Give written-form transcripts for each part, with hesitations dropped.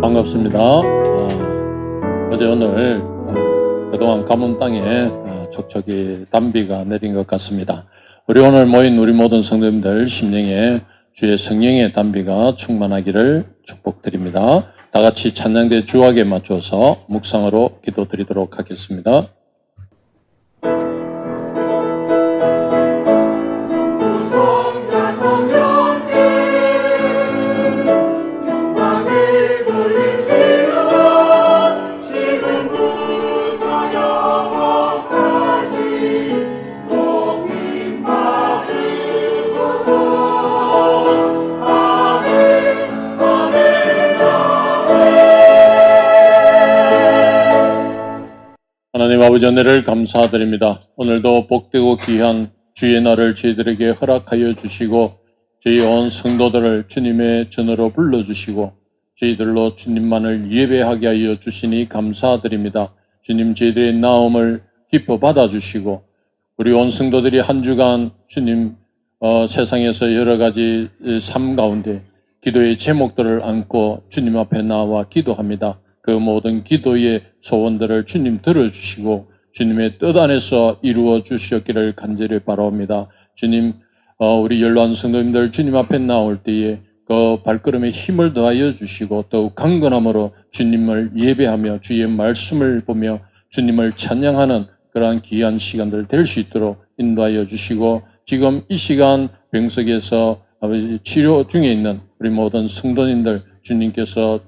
반갑습니다. 어제 오늘 그동안 가문 땅에 촉촉이 단비가 내린 것 같습니다. 우리 오늘 모인 우리 모든 성도님들 심령에 주의 성령의 단비가 충만하기를 축복드립니다. 다 같이 찬양대 주악에 맞춰서 묵상으로 기도드리도록 하겠습니다. 하나님 아버지 은혜를 감사드립니다. 오늘도 복되고 귀한 주의 날을 저희들에게 허락하여 주시고 저희 온 성도들을 주님의 전으로 불러주시고 저희들로 주님만을 예배하게 하여 주시니 감사드립니다. 주님 저희들의 나옴을 기뻐 받아주시고 우리 온 성도들이 한 주간 주님 세상에서 여러 가지 삶 가운데 기도의 제목들을 안고 주님 앞에 나와 기도합니다. 그 모든 기도의 소원들을 주님 들어주시고 주님의 뜻 안에서 이루어 주시었기를 간절히 바라옵니다. 주님, 우리 연로한 성도님들 주님 앞에 나올 때에 그 발걸음에 힘을 더하여 주시고 더욱 강건함으로 주님을 예배하며 주의 말씀을 보며 주님을 찬양하는 그러한 귀한 시간들 될 수 있도록 인도하여 주시고 지금 이 시간 병석에서 치료 중에 있는 우리 모든 성도님들 주님께서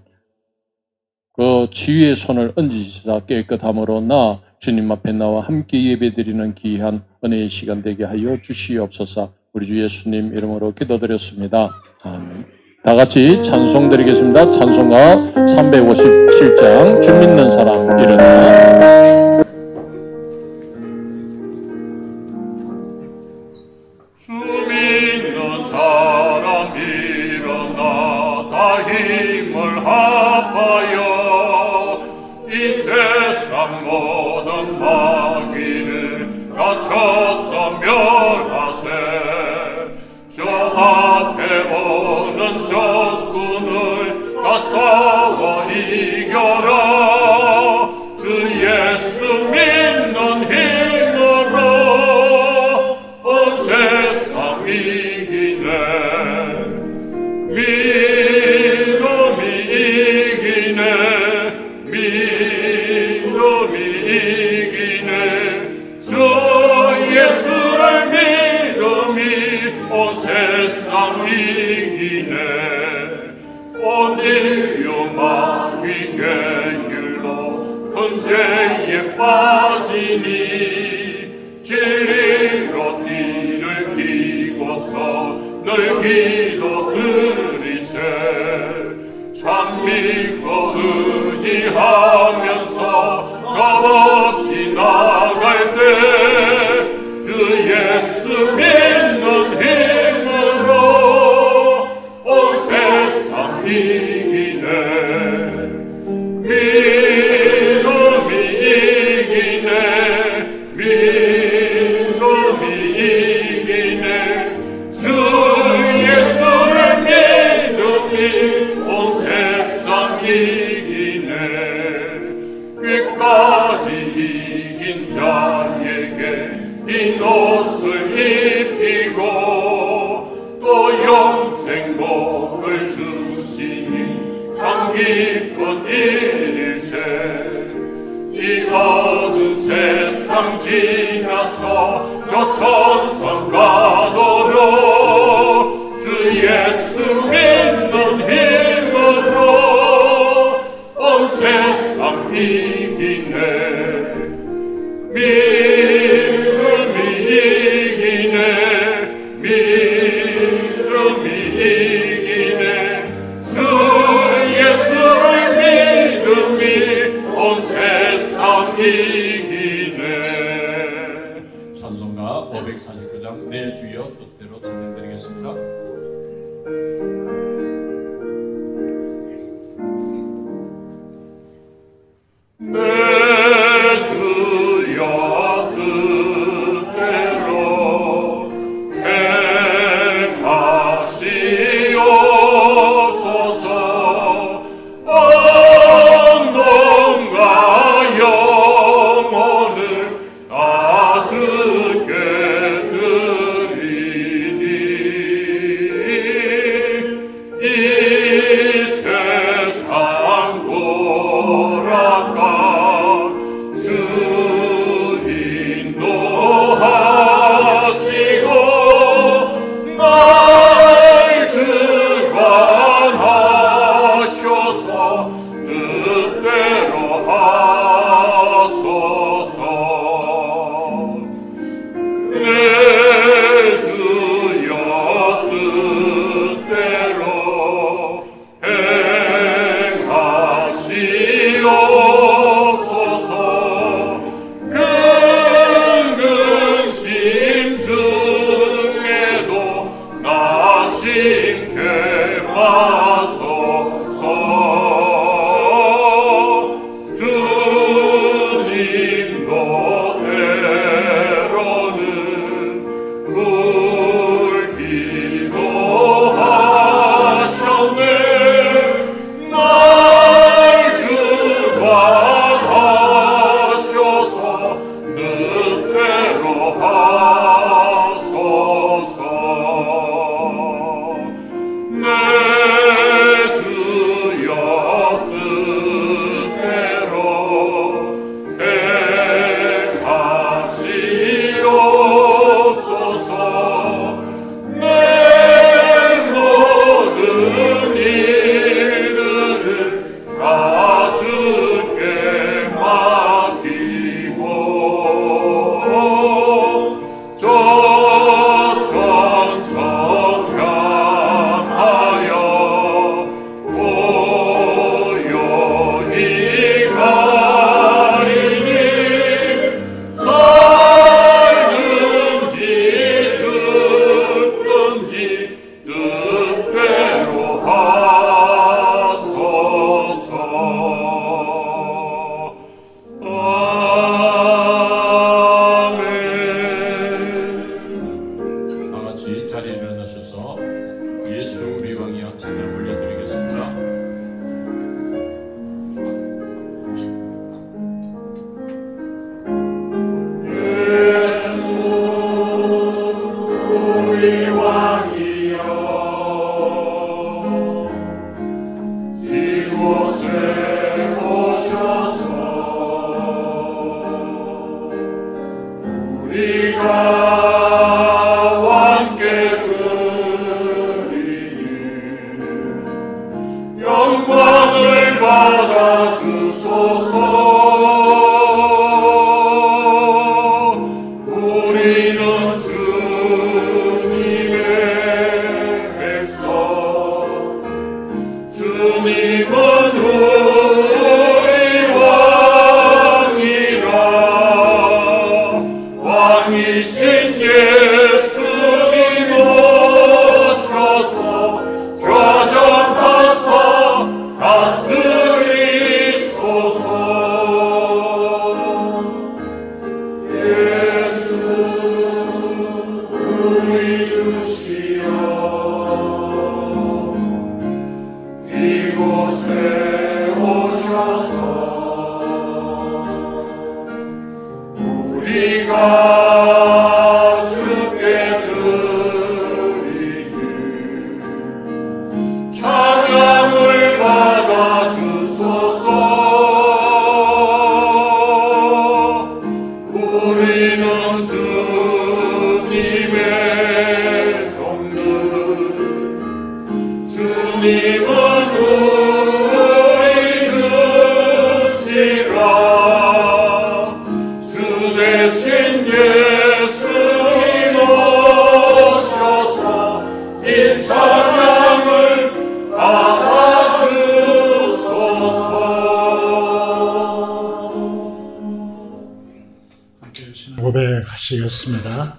그 치유의 손을 얹으시다 깨끗함으로 나 주님 앞에 나와 함께 예배드리는 귀한 은혜의 시간 되게 하여 주시옵소서. 우리 주 예수님 이름으로 기도드렸습니다. 아멘. 다 같이 찬송 드리겠습니다. 찬송가 357장 주 믿는 사람 일어나. 주 믿는 사람 일어나 다 힘을 합하여 이 세상 모든 마귀를 갖춰서 멸하세. 저 앞에 오는 적군을 다 싸워 이겨라. 주 예수 믿는 힘으로 온 세상 이기네. 믿음이 이기네. 믿음이 이기네. 주 예수를 믿음이 온 세상 이기네. 온 인류 마귀 계율로 큰 죄에 빠지니 진리로 이를 비고서 늘 기도 드리세. 참 믿고 의지하면서 겁없이 나갈 때 주 예수 믿는 힘으로 온 세상 이기네. 믿음이 이기네. 믿음이 이기네. 주 예수를 믿음이 온 세상 이기네. 끝까지 이긴 자에게 흰 옷을 입히고 또 영생복을 주시니 참 기쁜 일일세. 이 어두운 세상 지나서 저 천성 가도록 주 예수 믿는 힘으로 온 세상 이기네. 믿음이 이기네. 믿음이 이기네. 주 예수를 믿음이 온 세상 이기네. 찬송가 549장 내 주여 뜻대로 찬양드리겠습니다. 내 주여 뜻대로 행하시옵소서. 받아 주소서. 우리는 주님의 백성, 주님은 우리 왕이라. 왕이신 예수님 오셔서 교정하사 다스리소서. 예수 우리 주시여, 이곳에 오셔서 우리가 주께 드리는 찬양을 받아 주소서. 우리는 주님의 종들, 주님은 우리 주시라. 주 대신 예수님 오셔서 이 찬양을 받아주소서. 고백하시겠습니다.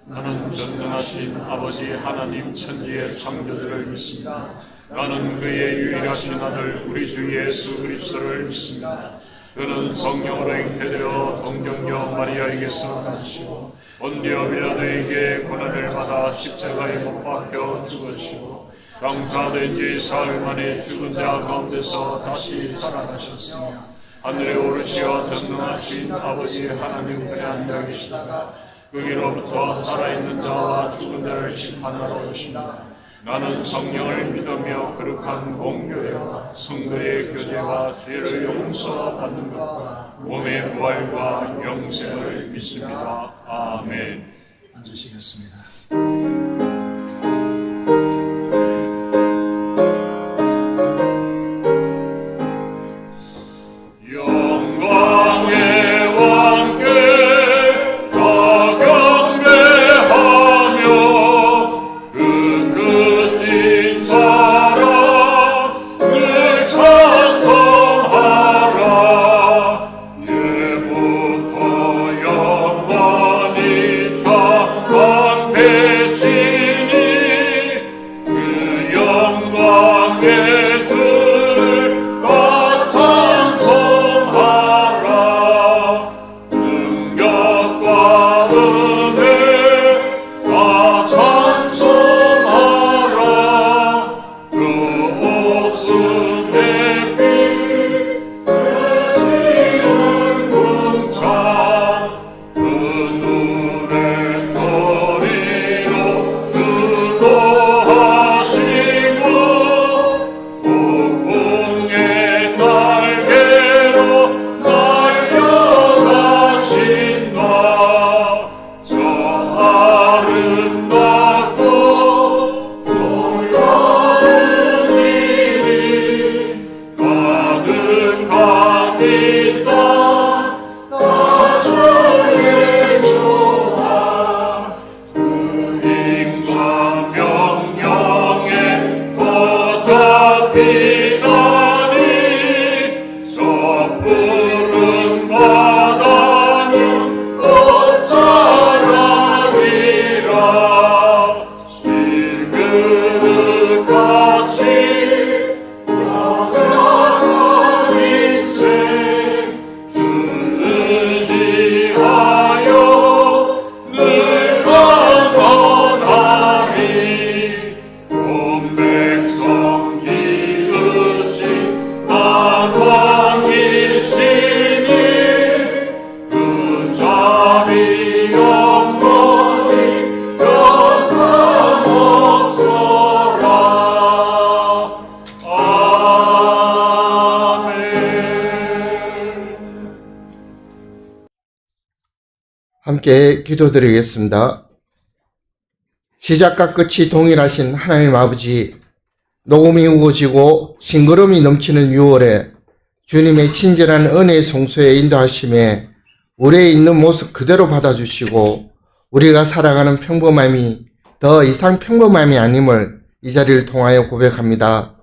나는 전능하신 아버지 하나님 천지의 창조주를 믿습니다. 나는 그의 유일하신 아들 우리 주 예수 그리스도를 믿습니다. 그는 성령으로 잉태되어 동정녀 마리아에게서 나시고 본디오 빌라도에게 고난을 받아 십자가에 못 박혀 죽으시고 장사된 지 사흘 만에 죽은 자 가운데서 다시 살아나셨으며 하늘에 오르시어 전능하신 아버지 하나님께 앉아 계시다가 거기로부터 살아있는 자와 죽은 자를 심판하러 오십니다. 나는 성령을 믿으며 거룩한 공교회와 성도의 교제와 죄를 용서받는 것과 몸의 부활과 영생을 믿습니다. 아멘. 앉으시겠습니다. 영광의 왕께 다 경배하며 그 크신 사랑 늘 찬송하라. 예부터 영원히 창한 배신이 그 영광의 주를 다 찬송하라. 능력과 은혜 다 찬송하라. 그 옷은 햇빛 되시는 궁창 그 눈의 소리로 주도하시고 폭풍의 날개로 날려가신다. 저 아름답고 놀라운 일이 가득한 이 땅 나중에 좋아. 그 임자 명령에 어차피다니 저 푸른 바다는 어쩌라리라. 실그릇같이 영원한 인생 주의하여 늘 강건하리. 온 백성 지으신 만왕이시니 그 자비 영원히 변함없어라. 아멘. 함께 기도드리겠습니다. 시작과 끝이 동일하신 하나님 아버지, 녹음이 우거지고 싱그러움이 넘치는 6월에 주님의 친절한 은혜의 성소에 인도하심에 우리의 있는 모습 그대로 받아주시고 우리가 살아가는 평범함이 더 이상 평범함이 아님을 이 자리를 통하여 고백합니다.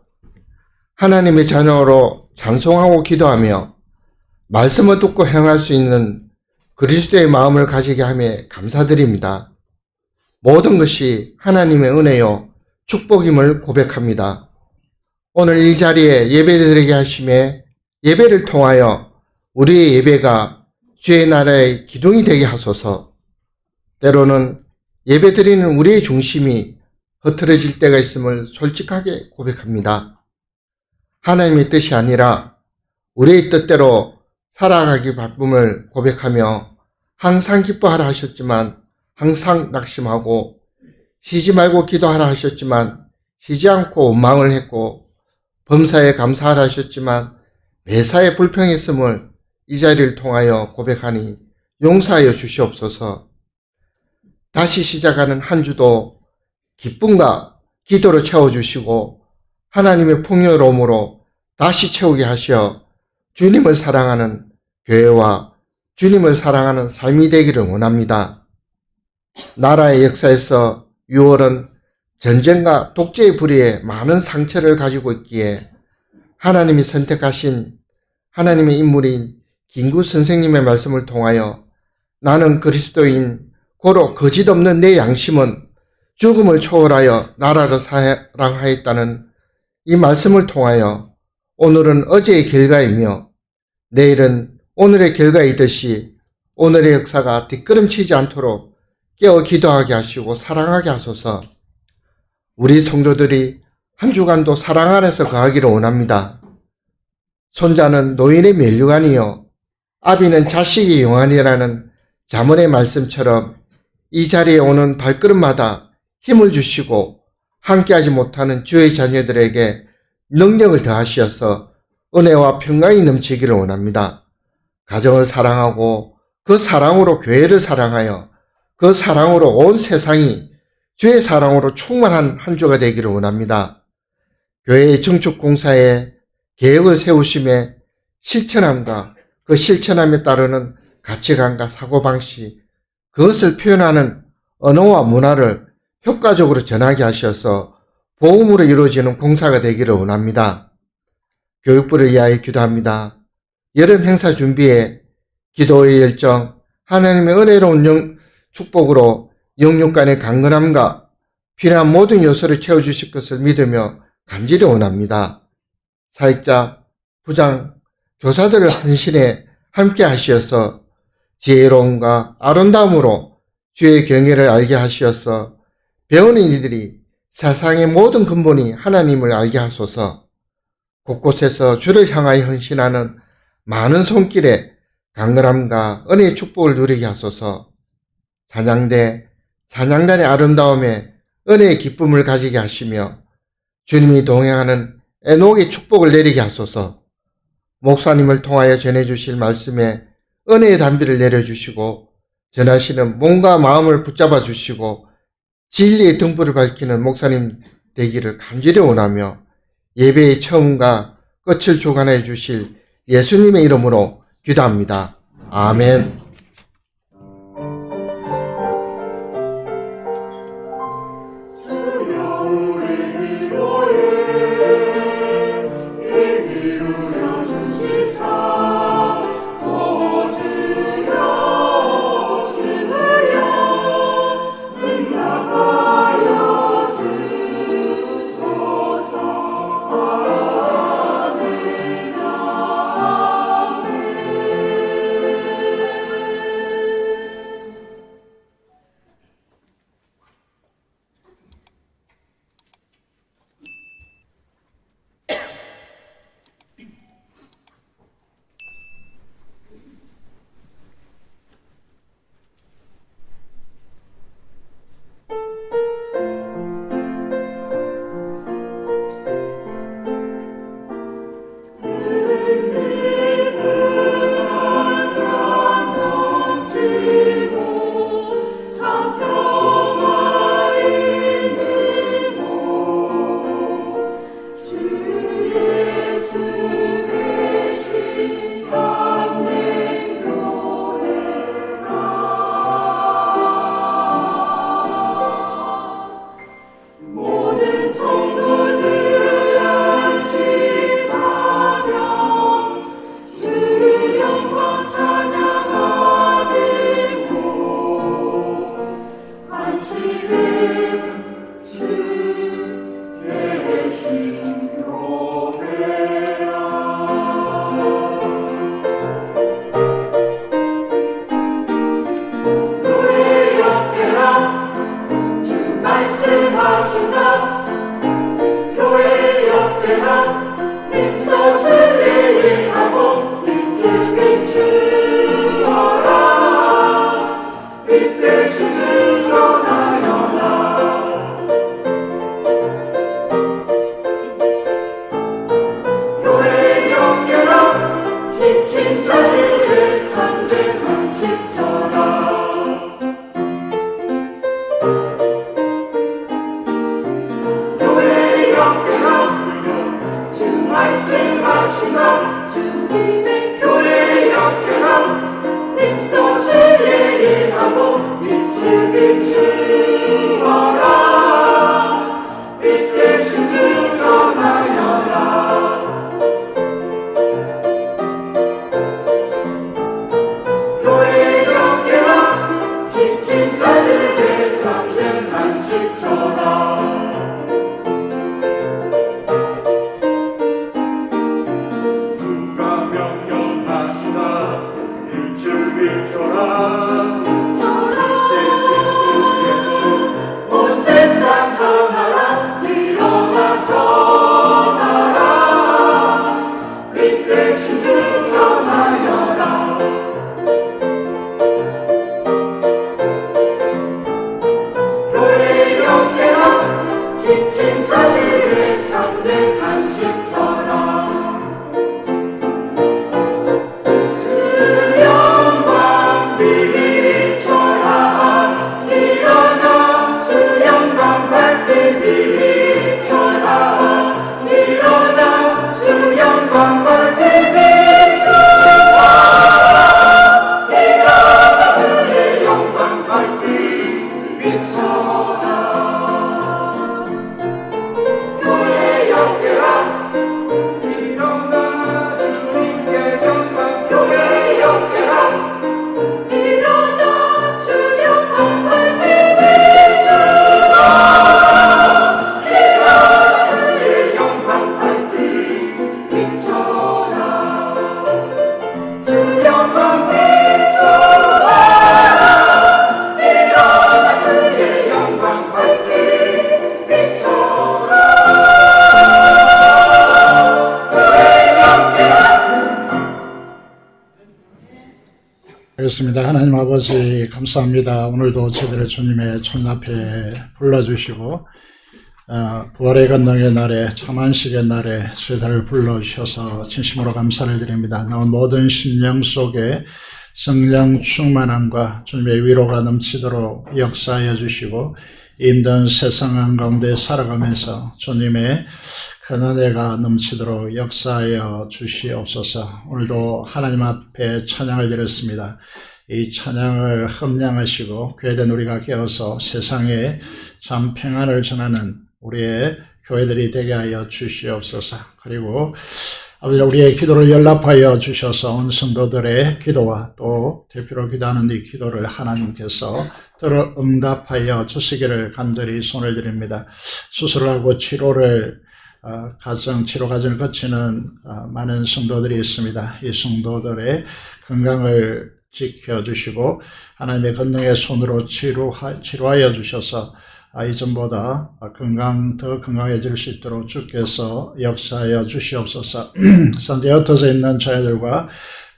하나님의 자녀로 찬송하고 기도하며 말씀을 듣고 행할 수 있는 그리스도의 마음을 가지게 하며 감사드립니다. 모든 것이 하나님의 은혜요 축복임을 고백합니다. 오늘 이 자리에 예배드리게 하심에 예배를 통하여 우리의 예배가 주의 나라의 기둥이 되게 하소서. 때로는 예배드리는 우리의 중심이 흐트러질 때가 있음을 솔직하게 고백합니다. 하나님의 뜻이 아니라 우리의 뜻대로 살아가기 바쁨을 고백하며 항상 기뻐하라 하셨지만 항상 낙심하고 쉬지 말고 기도하라 하셨지만 쉬지 않고 원망을 했고 범사에 감사하라 하셨지만 매사에 불평했음을 이 자리를 통하여 고백하니 용서하여 주시옵소서. 다시 시작하는 한 주도 기쁨과 기도로 채워주시고 하나님의 풍요로움으로 다시 채우게 하시어 주님을 사랑하는 교회와 주님을 사랑하는 삶이 되기를 원합니다. 나라의 역사에서 6월은 전쟁과 독재의 불의에 많은 상처를 가지고 있기에 하나님이 선택하신 하나님의 인물인 김구 선생님의 말씀을 통하여 나는 그리스도인 고로 거짓 없는 내 양심은 죽음을 초월하여 나라를 사랑하였다는 이 말씀을 통하여 오늘은 어제의 결과이며 내일은 오늘의 결과이듯이 오늘의 역사가 뒷걸음치지 않도록 깨어 기도하게 하시고 사랑하게 하소서. 우리 성도들이 한 주간도 사랑 안에서 거하기를 원합니다. 손자는 노인의 면류관이요 아비는 자식의 용안이라는 잠언의 말씀처럼 이 자리에 오는 발걸음마다 힘을 주시고 함께하지 못하는 주의 자녀들에게 능력을 더하시어서 은혜와 평강이 넘치기를 원합니다. 가정을 사랑하고 그 사랑으로 교회를 사랑하여 그 사랑으로 온 세상이 주의 사랑으로 충만한 한 주가 되기를 원합니다. 교회의 증축공사에 계획을 세우심에 실천함과 그 실천함에 따르는 가치관과 사고방식, 그것을 표현하는 언어와 문화를 효과적으로 전하게 하셔서 복음으로 이루어지는 공사가 되기를 원합니다. 교육부를 위하여 기도합니다. 여름 행사 준비에 기도의 열정, 하나님의 은혜로운 축복으로 영육간의 강건함과 필요한 모든 요소를 채워주실 것을 믿으며 간절히 원합니다. 사역자, 부장, 교사들을 헌신해 함께 하시어서 지혜로움과 아름다움으로 주의 경외를 알게 하시어서 배우는 이들이 세상의 모든 근본이 하나님을 알게 하소서. 곳곳에서 주를 향하여 헌신하는 많은 손길에 강건함과 은혜의 축복을 누리게 하소서. 찬양단의 아름다움에 은혜의 기쁨을 가지게 하시며 주님이 동행하는 에녹의 축복을 내리게 하소서. 목사님을 통하여 전해주실 말씀에 은혜의 단비를 내려주시고 전하시는 몸과 마음을 붙잡아 주시고 진리의 등불을 밝히는 목사님 되기를 간절히 원하며 예배의 처음과 끝을 주관해 주실 예수님의 이름으로 기도합니다. 아멘. 말씀하시나 주님의 교회 역겨라 빈소실 예리하고 빛을 비추어라 빛 대신 주 전하여라 교회 역겨라 지친 자들의 잠든 안식 줘라 비춰라 대신 예수 온 세상 전하라 일어나 전하라 빛 대신 주 전하여라 교회 역해라 지친 자들의 잠든 안식 전하 그렇습니다. 하나님 아버지 감사합니다. 오늘도 저희들의 주님의 손 앞에 불러주시고 부활의 권능의 날에 참안식의 날에 저희들을 불러주셔서 진심으로 감사를 드립니다. 나온 모든 심령 속에 성령 충만함과 주님의 위로가 넘치도록 역사하여 주시고 힘든 세상 한가운데 살아가면서 주님의 큰 은혜가 넘치도록 역사하여 주시옵소서. 오늘도 하나님 앞에 찬양을 드렸습니다. 이 찬양을 흠량하시고 교회된 우리가 깨어서 세상에 참 평안을 전하는 우리의 교회들이 되게 하여 주시옵소서. 그리고 아버지 우리의 기도를 연락하여 주셔서 온 성도들의 기도와 또 대표로 기도하는 이 기도를 하나님께서 들어 응답하여 주시기를 간절히 손을 드립니다. 수술을 하고 치료 과정을 거치는 많은 성도들이 있습니다. 이 성도들의 건강을 지켜주시고 하나님의 권능의 손으로 치료하여 주셔서 이전보다 더 건강해질 수 있도록 주께서 역사하여 주시옵소서. 현재 흩어져 있는 자녀들과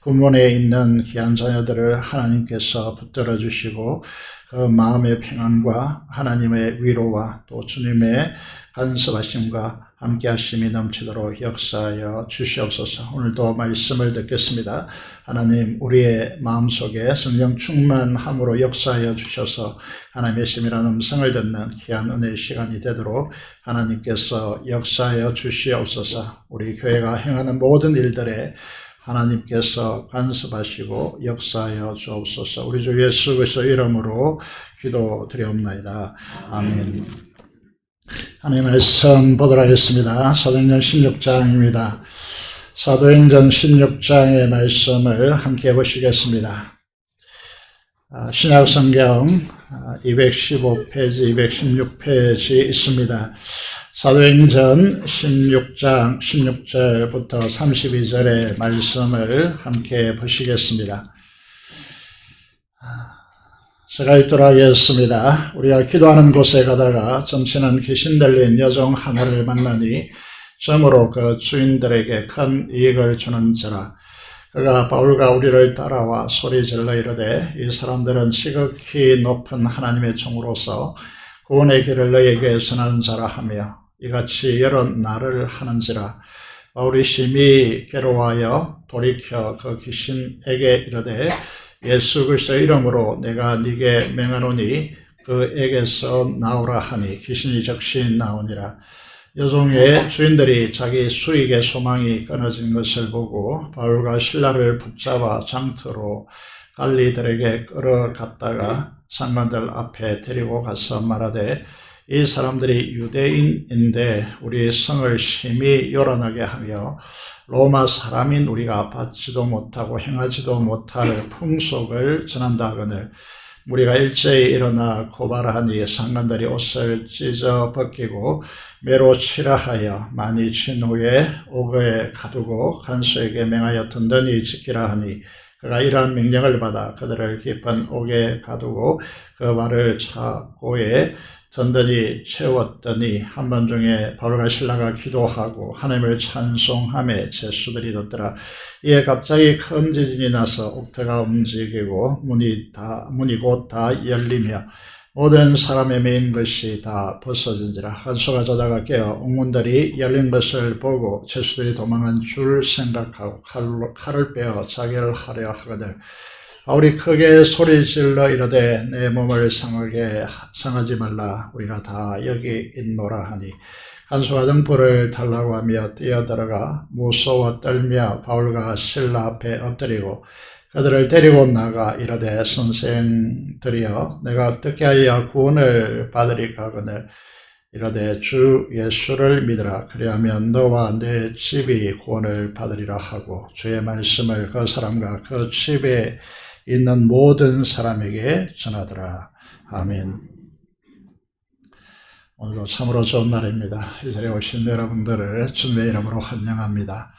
구문에 있는 귀한 자녀들을 하나님께서 붙들어 주시고 그 마음의 평안과 하나님의 위로와 또 주님의 간섭하심과 함께 하심이 넘치도록 역사하여 주시옵소서. 오늘도 말씀을 듣겠습니다. 하나님 우리의 마음속에 성령 충만함으로 역사하여 주셔서 하나님의 심이라는 음성을 듣는 귀한 은혜의 시간이 되도록 하나님께서 역사하여 주시옵소서. 우리 교회가 행하는 모든 일들에 하나님께서 간섭하시고 역사하여 주옵소서. 우리 주 예수 그리스도 이름으로 기도드리옵나이다. 아멘. 하나님의 말씀 보도록 하겠습니다. 사도행전 16장입니다. 사도행전 16장의 말씀을 함께 보시겠습니다. 신약성경 215페이지, 216페이지 있습니다. 사도행전 16장 16절부터 32절의 말씀을 함께 보시겠습니다. 제가 읽도록 하겠습니다. 우리가 기도하는 곳에 가다가 점치는 귀신 들린 여종 하나를 만나니 점으로 그 주인들에게 큰 이익을 주는지라. 그가 바울과 우리를 따라와 소리질러 이르되 이 사람들은 지극히 높은 하나님의 종으로서 구원의 길을 너에게 전하는 자라 하며 이같이 여러 날을 하는지라. 바울이 심히 괴로워하여 돌이켜 그 귀신에게 이르되 예수 그리스도의 이름으로 내가 네게 명하노니 그에게서 나오라 하니 귀신이 즉시 나오니라. 여종의 주인들이 자기 수익의 소망이 끊어진 것을 보고 바울과 신라를 붙잡아 장터로 갈리들에게 끌어갔다가 상관들 앞에 데리고 가서 말하되 이 사람들이 유대인인데 우리 성을 심히 요란하게 하며 로마 사람인 우리가 받지도 못하고 행하지도 못할 풍속을 전한다 하거늘 우리가 일제히 일어나 고발하니 상관들이 옷을 찢어 벗기고 매로 치라하여 많이 친 후에 옥에 가두고 간수에게 명하여 든든히 지키라 하니 그가 이러한 명령을 받아 그들을 깊은 옥에 가두고 그 말을 차고에 든든히 채웠더니 한밤중에 바울과 신라가 기도하고 하나님을 찬송하며 제수들이 듣더라. 이에 갑자기 큰 지진이 나서 옥터가 움직이고 문이 곧 다 열리며 모든 사람의 메인 것이 다 벗어진지라. 간수가 자다가 깨어 옥문들이 열린 것을 보고 제수들이 도망한 줄 생각하고 칼을 빼어 자기를 하려 하거늘 바울이 크게 소리질러 이르되 내 몸을 상하지 말라 우리가 다 여기 있노라 하니 간수가 등불을 달라고 하며 뛰어들어가 무서워 떨며 바울과 신라 앞에 엎드리고 그들을 데리고 나가 이르되 선생들이여 내가 어떻게 하여 구원을 받으리까 하거늘 이르되 주 예수를 믿으라 그리하면 너와 내 집이 구원을 받으리라 하고 주의 말씀을 그 사람과 그 집에 있는 모든 사람에게 전하더라. 아멘. 오늘도 참으로 좋은 날입니다. 이 자리에 오신 여러분들을 주님의 이름으로 환영합니다.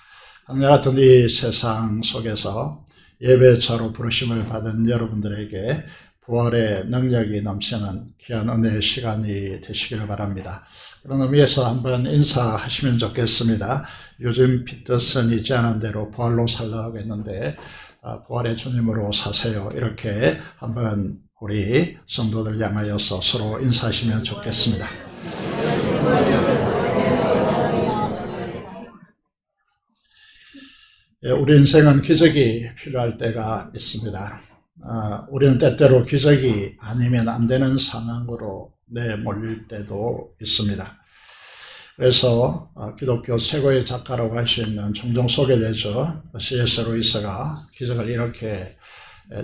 강야 같은 이 세상 속에서 예배자로 부르심을 받은 여러분들에게 부활의 능력이 넘치는 귀한 은혜의 시간이 되시기를 바랍니다. 그런 의미에서 한번 인사하시면 좋겠습니다. 요즘 피터슨이 제안한 대로 부활로 살라고 했는데 부활의 주님으로 사세요. 이렇게 한번 우리 성도들 향하여서 서로 인사하시면 좋겠습니다. 우리 인생은 기적이 필요할 때가 있습니다. 우리는 때때로 기적이 아니면 안 되는 상황으로 내몰릴 때도 있습니다. 그래서 기독교 최고의 작가라고 할 수 있는 종종 소개되죠. C.S. 루이스가 기적을 이렇게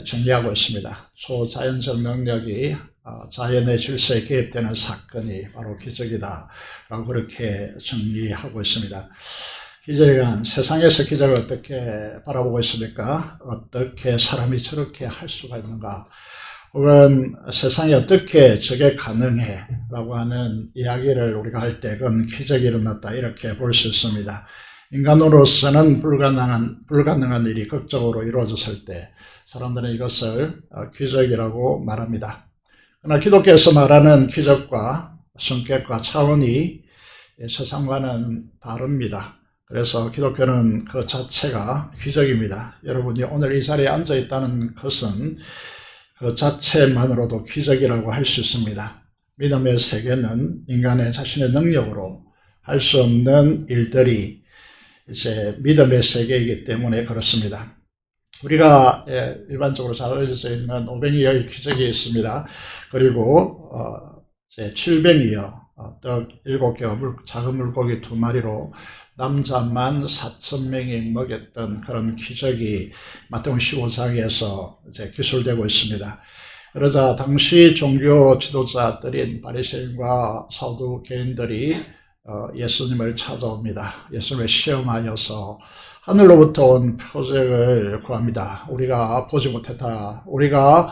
정리하고 있습니다. 초자연적 능력이 자연의 질서에 개입되는 사건이 바로 기적이다 라고 그렇게 정리하고 있습니다. 기적은 세상에서 기적을 어떻게 바라보고 있습니까? 어떻게 사람이 저렇게 할 수가 있는가? 혹은 세상에 어떻게 저게 가능해? 라고 하는 이야기를 우리가 할 때 그건 기적이 일어났다 이렇게 볼 수 있습니다. 인간으로서는 불가능한 일이 극적으로 이루어졌을 때 사람들은 이것을 기적이라고 말합니다. 그러나 기독교에서 말하는 기적과 성격과 차원이 세상과는 다릅니다. 그래서 기독교는 그 자체가 기적입니다. 여러분이 오늘 이 자리에 앉아 있다는 것은 그 자체만으로도 기적이라고 할 수 있습니다. 믿음의 세계는 인간의 자신의 능력으로 할 수 없는 일들이 이제 믿음의 세계이기 때문에 그렇습니다. 우리가 일반적으로 잘 알려져 있는 500여의 기적이 있습니다. 그리고 700이요. 떡 7개와 작은 물고기 2마리로 남자만 4,000명이 먹였던 그런 기적이 마태복음 15장에서 이제 기술되고 있습니다. 그러자 당시 종교 지도자들인 바리새인과 사두개인들이 예수님을 찾아옵니다. 예수님을 시험하여서 하늘로부터 온 표적을 구합니다. 우리가 보지 못했다. 우리가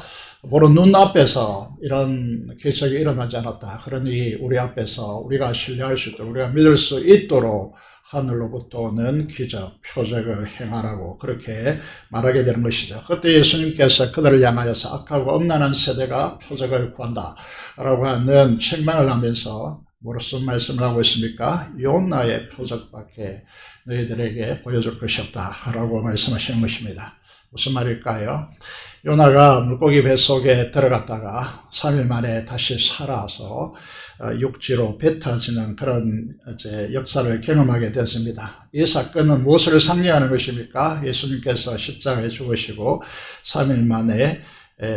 보는 눈앞에서 이런 기적이 일어나지 않았다. 그러니 우리 앞에서 우리가 신뢰할 수 있도록 우리가 믿을 수 있도록 하늘로부터 오는 기적, 표적을 행하라고 그렇게 말하게 되는 것이죠. 그때 예수님께서 그들을 향하여서 악하고 엄난한 세대가 표적을 구한다 라고 하는 책망을 하면서 무슨 말씀을 하고 있습니까? 요나의 표적밖에 너희들에게 보여줄 것이 없다 라고 말씀하시는 것입니다. 무슨 말일까요? 요나가 물고기 뱃속에 들어갔다가 3일 만에 다시 살아서 육지로 뱉어지는 그런 이제 역사를 경험하게 되었습니다. 이 사건은 무엇을 상징하는 것입니까? 예수님께서 십자가에 죽으시고 3일 만에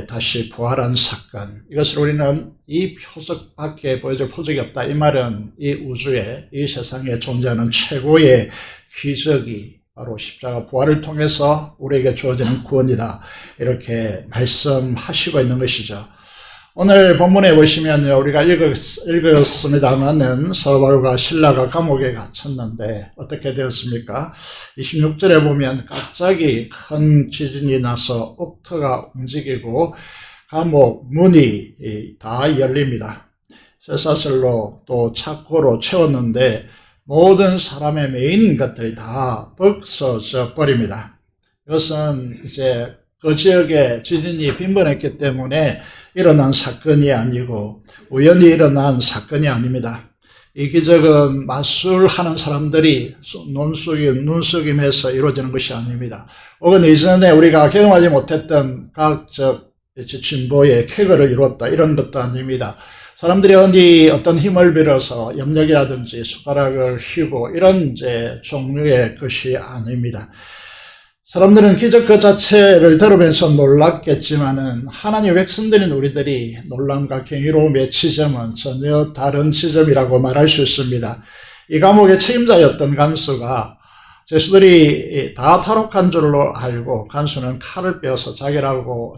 다시 부활한 사건, 이것을 우리는 이 표적밖에 보여줄 표적이 없다. 이 말은 이 우주에, 이 세상에 존재하는 최고의 기적이 바로 십자가 부활을 통해서 우리에게 주어지는 구원이다. 이렇게 말씀하시고 있는 것이죠. 오늘 본문에 보시면요, 우리가 읽었습니다만은 사도 바울과 실라가 감옥에 갇혔는데 어떻게 되었습니까? 26절에 보면 갑자기 큰 지진이 나서 옥터가 움직이고 감옥 문이 다 열립니다. 쇠사슬로 또 착고로 채웠는데 모든 사람의 메인 것들이 다 벗어져 버립니다. 이것은 이제 그 지역에 지진이 빈번했기 때문에 일어난 사건이 아니고 우연히 일어난 사건이 아닙니다. 이 기적은 마술하는 사람들이 눈속임해서 이루어지는 것이 아닙니다. 혹은 이전에 우리가 경험하지 못했던 과학적 진보의 쾌거를 이루었다, 이런 것도 아닙니다. 사람들이 어떤 힘을 빌어서 염력이라든지 숟가락을 휘고 이런 종류의 것이 아닙니다. 사람들은 기적 그 자체를 들으면서 놀랐겠지만은 하나님의 백성들인 우리들이 놀람과 경이로움의 지점은 전혀 다른 지점이라고 말할 수 있습니다. 이 감옥의 책임자였던 간수가 죄수들이 다 탈옥한 줄로 알고 간수는 칼을 빼어서 자결하려고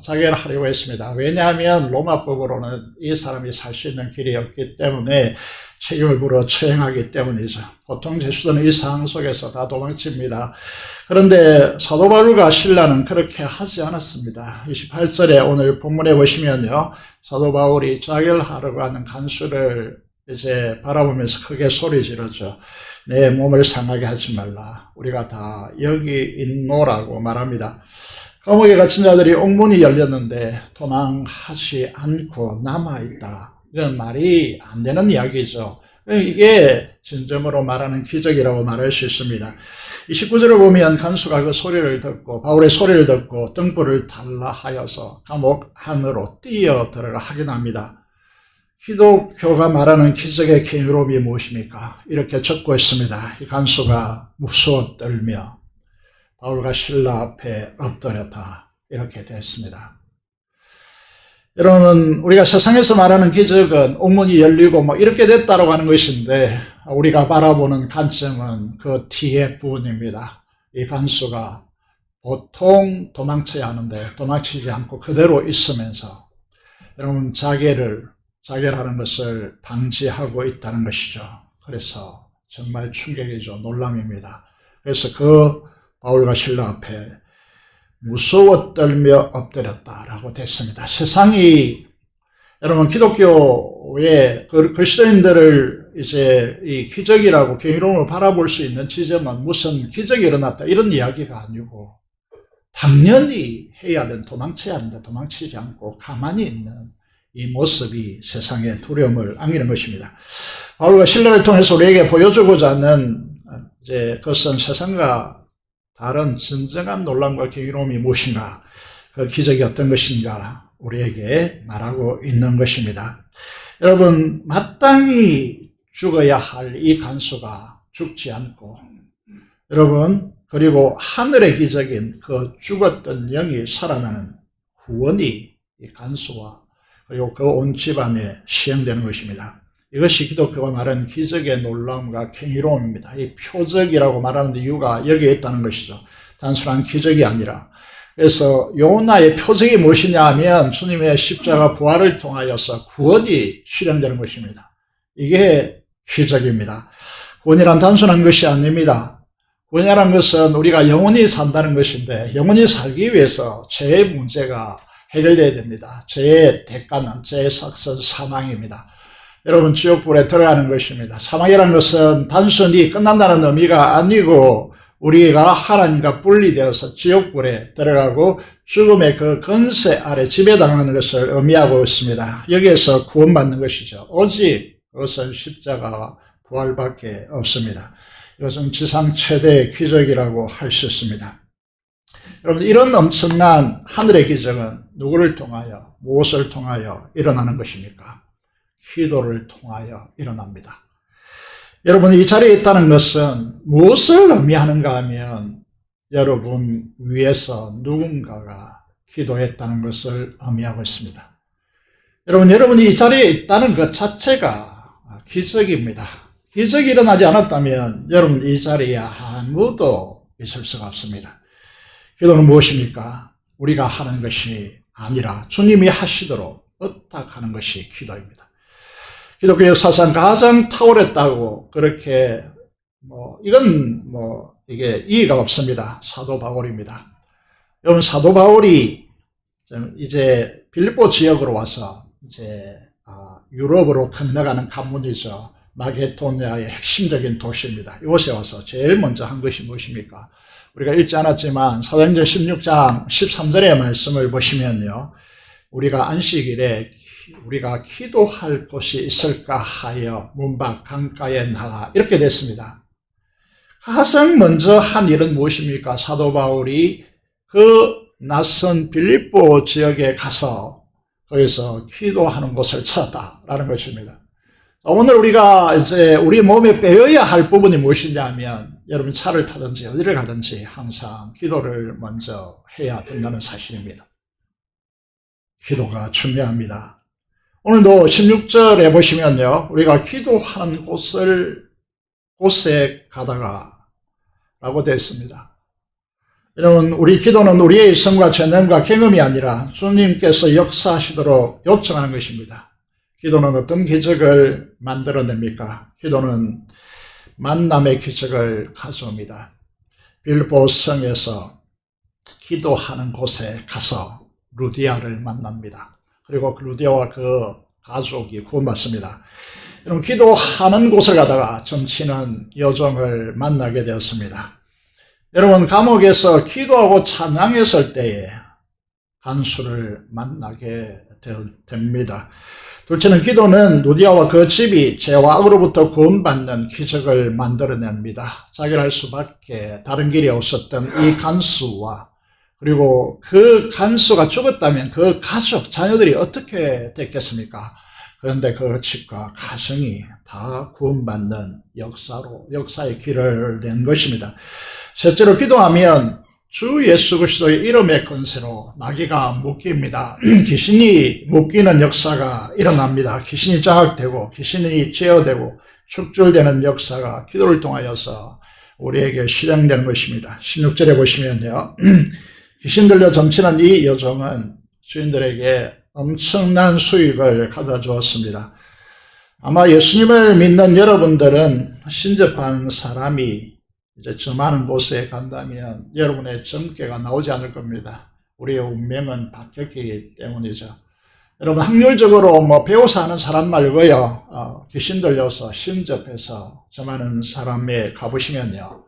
했습니다. 왜냐하면 로마법으로는 이 사람이 살 수 있는 길이 없기 때문에 책임을 물어 처형하기 때문이죠. 보통 죄수들은 이 상황 속에서 다 도망칩니다. 그런데 사도 바울과 실라는 그렇게 하지 않았습니다. 28절에 오늘 본문에 보시면요, 사도 바울이 자결하려고 하는 간수를 바라보면서 크게 소리 지르죠. 내 몸을 상하게 하지 말라. 우리가 다 여기 있노라고 말합니다. 감옥에 갇힌 자들이 옥문이 열렸는데 도망하지 않고 남아있다. 이건 말이 안 되는 이야기죠. 이게 진정으로 말하는 기적이라고 말할 수 있습니다. 29절을 보면 간수가 그 소리를 듣고 바울의 소리를 듣고 등불을 달라 하여서 감옥 안으로 뛰어 들어가 확인합니다. 기독교가 말하는 기적의 경이로움이 무엇입니까? 이렇게 적고 있습니다. 이 간수가 무서워 떨며 바울과 실라 앞에 엎드렸다. 이렇게 됐습니다. 여러분, 우리가 세상에서 말하는 기적은 옥문이 열리고 이렇게 됐다라고 하는 것인데 우리가 바라보는 관점은 그 뒤에 부분입니다. 이 간수가 보통 도망쳐야 하는데 도망치지 않고 그대로 있으면서 여러분 자결하는 것을 방지하고 있다는 것이죠. 그래서 정말 충격이죠. 놀람입니다. 그래서 그 바울과 실라 앞에 무서워 떨며 엎드렸다라고 됐습니다. 세상이 여러분 기독교의 그리스도인들을 이 기적이라고 경이로움을 바라볼 수 있는 지점은 무슨 기적이 일어났다 이런 이야기가 아니고 당연히 해야 되는 도망쳐야 하는데 도망치지 않고 가만히 있는 이 모습이 세상에 두려움을 안기는 것입니다. 바울과 실라를 통해서 우리에게 보여주고자 하는 그것은 세상과 다른 진정한 놀람과 경이로움이 무엇인가, 그 기적이 어떤 것인가 우리에게 말하고 있는 것입니다. 여러분, 마땅히 죽어야 할 이 간수가 죽지 않고 여러분 그리고 하늘의 기적인 그 죽었던 영이 살아나는 구원이 이 간수와 그리고 그 온 집안에 시행되는 것입니다. 이것이 기독교가 말하는 기적의 놀라움과 경이로움입니다. 이 표적이라고 말하는 이유가 여기에 있다는 것이죠. 단순한 기적이 아니라. 그래서 요나의 표적이 무엇이냐 하면 주님의 십자가 부활을 통하여서 구원이 실현되는 것입니다. 이게 기적입니다. 구원이란 단순한 것이 아닙니다. 구원이라는 것은 우리가 영원히 산다는 것인데 영원히 살기 위해서 죄의 문제가 해결돼야 됩니다. 죄의 대가는 죄의 삭선 사망입니다. 여러분 지옥불에 들어가는 것입니다. 사망이라는 것은 단순히 끝난다는 의미가 아니고 우리가 하나님과 분리되어서 지옥불에 들어가고 죽음의 그 권세 아래 지배당하는 것을 의미하고 있습니다. 여기에서 구원받는 것이죠. 오직 그것은 십자가와 부활밖에 없습니다. 이것은 지상 최대의 기적이라고 할 수 있습니다. 여러분 이런 엄청난 하늘의 기적은 누구를 통하여 무엇을 통하여 일어나는 것입니까? 기도를 통하여 일어납니다. 여러분 이 자리에 있다는 것은 무엇을 의미하는가 하면 여러분 위에서 누군가가 기도했다는 것을 의미하고 있습니다. 여러분이 이 자리에 있다는 것 자체가 기적입니다. 기적이 일어나지 않았다면 여러분 이 자리에 아무도 있을 수가 없습니다. 기도는 무엇입니까? 우리가 하는 것이 아니라 주님이 하시도록 의탁하는 것이 기도입니다. 기독교 역사상 가장 탁월했다고 그렇게 이게 이의가 없습니다. 사도 바울입니다. 여러분 사도 바울이 이제 빌립보 지역으로 와서 이제 유럽으로 건너가는 관문이죠. 마게도니아의 핵심적인 도시입니다. 이곳에 와서 제일 먼저 한 것이 무엇입니까? 우리가 읽지 않았지만 사도행전 16장 13절의 말씀을 보시면요. 우리가 안식일에 우리가 기도할 곳이 있을까 하여 문 밖 강가에 나가 이렇게 됐습니다. 가장 먼저 한 일은 무엇입니까? 사도 바울이 그 낯선 빌립보 지역에 가서 거기서 기도하는 곳을 찾았다라는 것입니다. 오늘 우리가 이제 우리 몸에 빼어야 할 부분이 무엇이냐면 여러분 차를 타든지 어디를 가든지 항상 기도를 먼저 해야 된다는 사실입니다. 기도가 중요합니다. 오늘도 16절에 보시면요. 우리가 기도하는 곳에 가다가 라고 되어 있습니다. 여러분 우리 기도는 우리의 성과 재능과 경험이 아니라 주님께서 역사하시도록 요청하는 것입니다. 기도는 어떤 기적을 만들어냅니까? 기도는 만남의 기적을 가져옵니다. 빌립보 성에서 기도하는 곳에 가서 루디아를 만납니다. 그리고 그 루디아와 그 가족이 구원받습니다. 여러분 기도하는 곳을 가다가 점치는 여종을 만나게 되었습니다. 여러분 감옥에서 기도하고 찬양했을 때에 간수를 만나게 됩니다. 둘째는 기도는 루디아와 그 집이 죄와 악으로부터 구원받는 기적을 만들어냅니다. 자결할 수밖에 다른 길이 없었던 이 간수와 그리고 그 간수가 죽었다면 그 가족, 자녀들이 어떻게 됐겠습니까? 그런데 그 집과 가정이 다 구원받는 역사의 길을 낸 것입니다. 셋째로 기도하면 주 예수 그리스도의 이름의 권세로 마귀가 묶입니다. 귀신이 묶이는 역사가 일어납니다. 귀신이 장악되고 귀신이 제어되고 축출되는 역사가 기도를 통하여서 우리에게 실행되는 것입니다. 16절에 보시면요. 귀신 들려 점치는 이 여종은 주인들에게 엄청난 수익을 가져다 주었습니다. 아마 예수님을 믿는 여러분들은 신접한 사람이 이제 저 많은 곳에 간다면 여러분의 점괘가 나오지 않을 겁니다. 우리의 운명은 바뀌었기 때문이죠. 여러분 확률적으로 배워서 하는 사람 말고요. 귀신 들려서 신접해서 저 많은 사람에 가보시면요.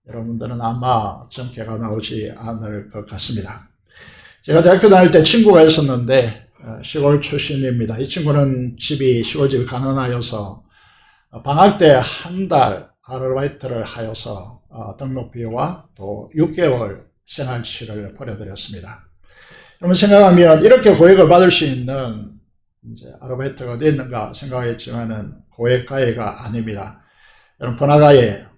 여러분들은 아마 점괘가 나오지 않을 것 같습니다. 제가 대학교 다닐 때 친구가 있었는데 시골 출신입니다. 이 친구는 시골집이 가난하여서 방학 때 한 달 아르바이트를 하여서 등록비와 또 6개월 생활치를 벌여드렸습니다. 여러분 생각하면 이렇게 고액을 받을 수 있는 이제 아르바이트가 어디 있는가 생각했지만은 고액가해가 아닙니다. 여러분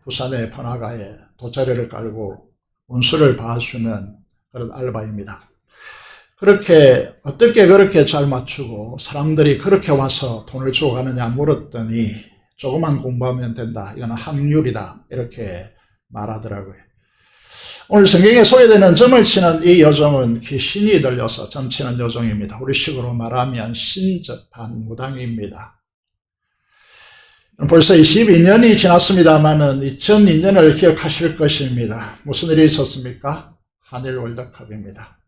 부산의 번화가에 돗자리를 깔고 운수를 봐주는 그런 알바입니다. 어떻게 그렇게 잘 맞추고 사람들이 그렇게 와서 돈을 주고 가느냐 물었더니 조금만 공부하면 된다. 이거는 확률이다. 이렇게 말하더라고요. 오늘 성경에 소개되는 점을 치는 이 여종은 귀신이 들려서 점치는 여종입니다. 우리식으로 말하면 신접한 무당입니다. 벌써 22년이 지났습니다만은 2002년을 기억하실 것입니다. 무슨 일이 있었습니까? 한일 월드컵입니다.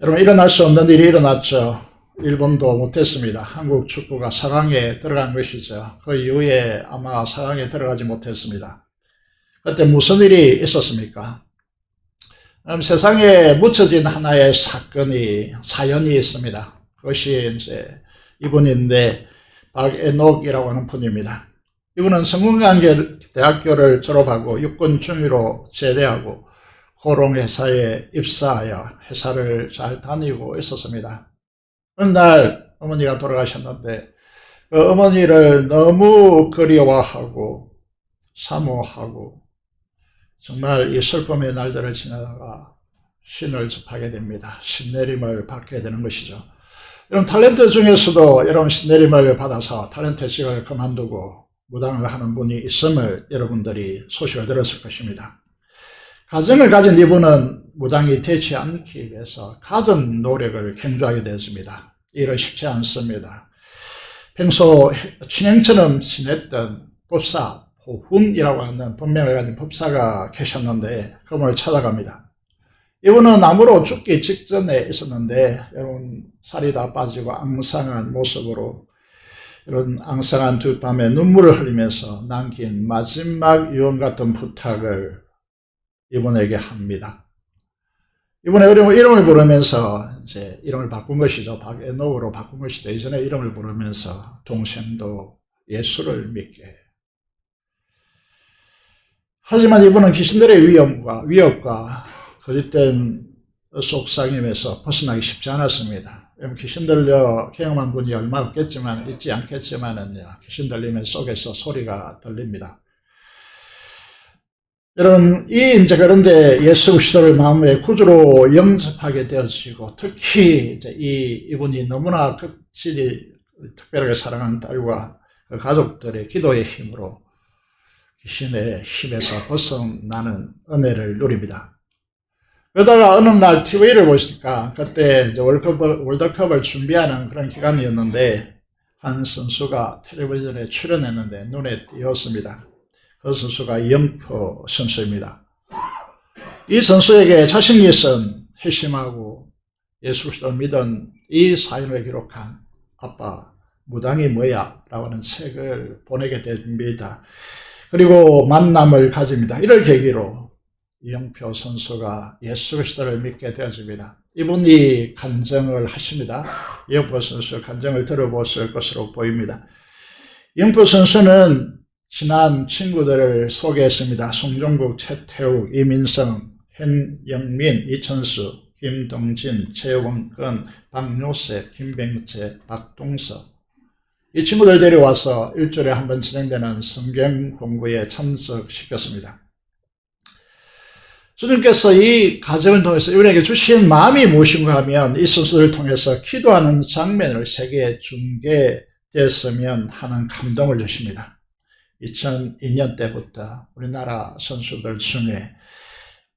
여러분 일어날 수 없는 일이 일어났죠. 일본도 못했습니다. 한국 축구가 4강에 들어간 것이죠. 그 이후에 아마 4강에 들어가지 못했습니다. 그때 무슨 일이 있었습니까? 세상에 묻혀진 하나의 사연이 있습니다. 그것이 이제 이분인데 박에녹이라고 하는 분입니다. 이분은 성균관대학교를 졸업하고 육군 중위로 제대하고 고롱회사에 입사하여 회사를 잘 다니고 있었습니다. 어느 날 어머니가 돌아가셨는데 그 어머니를 너무 그리워하고 사모하고 정말 이 슬픔의 날들을 지나다가 신을 접하게 됩니다. 신내림을 받게 되는 것이죠. 여러분 탤런트 중에서도 여러분 신내림을 받아서 탤런트직을 그만두고 무당을 하는 분이 있음을 여러분들이 소식을 들었을 것입니다. 가정을 가진 이분은 무당이 되지 않기 위해서 가진 노력을 경주하게 되었습니다. 일은 쉽지 않습니다. 평소 친형처럼 지냈던 법사 호훈이라고 하는 본명을 가진 법사가 계셨는데 그분을 찾아갑니다. 이분은 암으로 죽기 직전에 있었는데 여러분 살이 다 빠지고 앙상한 모습으로 이런 앙상한 두 밤에 눈물을 흘리면서 남긴 마지막 유언 같은 부탁을 이분에게 합니다. 이분의 이름을 부르면서 이제 이름을 바꾼 것이죠. 박에녹으로 바꾼 것이죠. 이전에 이름을 부르면서 동생도 예수를 믿게. 하지만 이분은 귀신들의 위협과 거짓된 속삭임에서 벗어나기 쉽지 않았습니다. 귀신 들려 경험한 분이 얼마 없겠지만 있지 않겠지만은요, 귀신 들리면 속에서 소리가 들립니다. 여러분, 그런데 예수 그리스도를 마음의 구주로 영접하게 되어지고, 특히 이제 이분이 너무나 극진히 특별하게 사랑하는 딸과 그 가족들의 기도의 힘으로 귀신의 힘에서 벗어나는 은혜를 누립니다. 그러다가 어느 날 TV를 보시니까 그때 이제 월드컵을 준비하는 그런 기간이었는데 한 선수가 텔레비전에 출연했는데 눈에 띄었습니다. 그 선수가 이영표 선수입니다. 이 선수에게 자신이 쓴 회심하고 예수 그리스도를 믿은 이 사연을 기록한 아빠 무당이 뭐야? 라고 하는 책을 보내게 됩니다. 그리고 만남을 가집니다. 이를 계기로 이영표 선수가 예수 그리스도를 믿게 되어집니다. 이분이 간증을 하십니다. 이영표 선수 간증을 들어보실 것으로 보입니다. 이영표 선수는 친한 친구들을 소개했습니다. 송종국, 최태욱, 이민성, hen영민, 이천수, 김동진, 최원근, 박요셉, 김병채, 박동석. 이 친구들 데려와서 일주일에 한 번 진행되는 성경 공부에 참석시켰습니다. 주님께서 이 과정을 통해서 이분에게 주신 마음이 무엇인가 하면 이 선수를 통해서 기도하는 장면을 세계에 중계됐으면 하는 감동을 주십니다. 2002년 때부터 우리나라 선수들 중에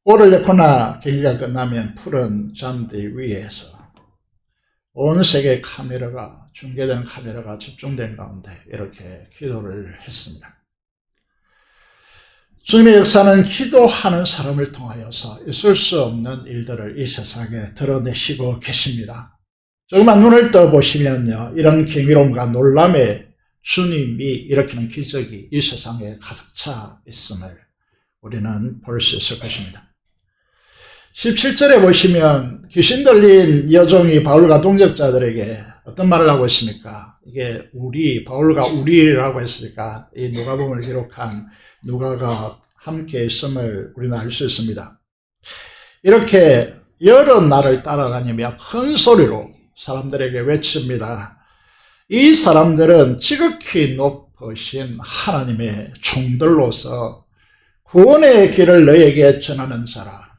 골을 넣거나 경기가 끝나면 푸른 잔디 위에서 온 세계 카메라가 중계되는 카메라가 집중된 가운데 이렇게 기도를 했습니다. 주님의 역사는 기도하는 사람을 통하여서 있을 수 없는 일들을 이 세상에 드러내시고 계십니다. 조금만 눈을 떠보시면요, 이런 경이로움과 놀람에 주님이 일으키는 기적이 이 세상에 가득 차 있음을 우리는 볼 수 있을 것입니다. 17절에 보시면 귀신 들린 여종이 바울과 동역자들에게 어떤 말을 하고 있습니까? 이게 바울과 우리라고 했으니까 이 누가복음을 기록한 누가가 함께 있음을 우리는 알 수 있습니다. 이렇게 여러 날을 따라다니며 큰 소리로 사람들에게 외칩니다. 이 사람들은 지극히 높으신 하나님의 종들로서 구원의 길을 너에게 전하는 자라.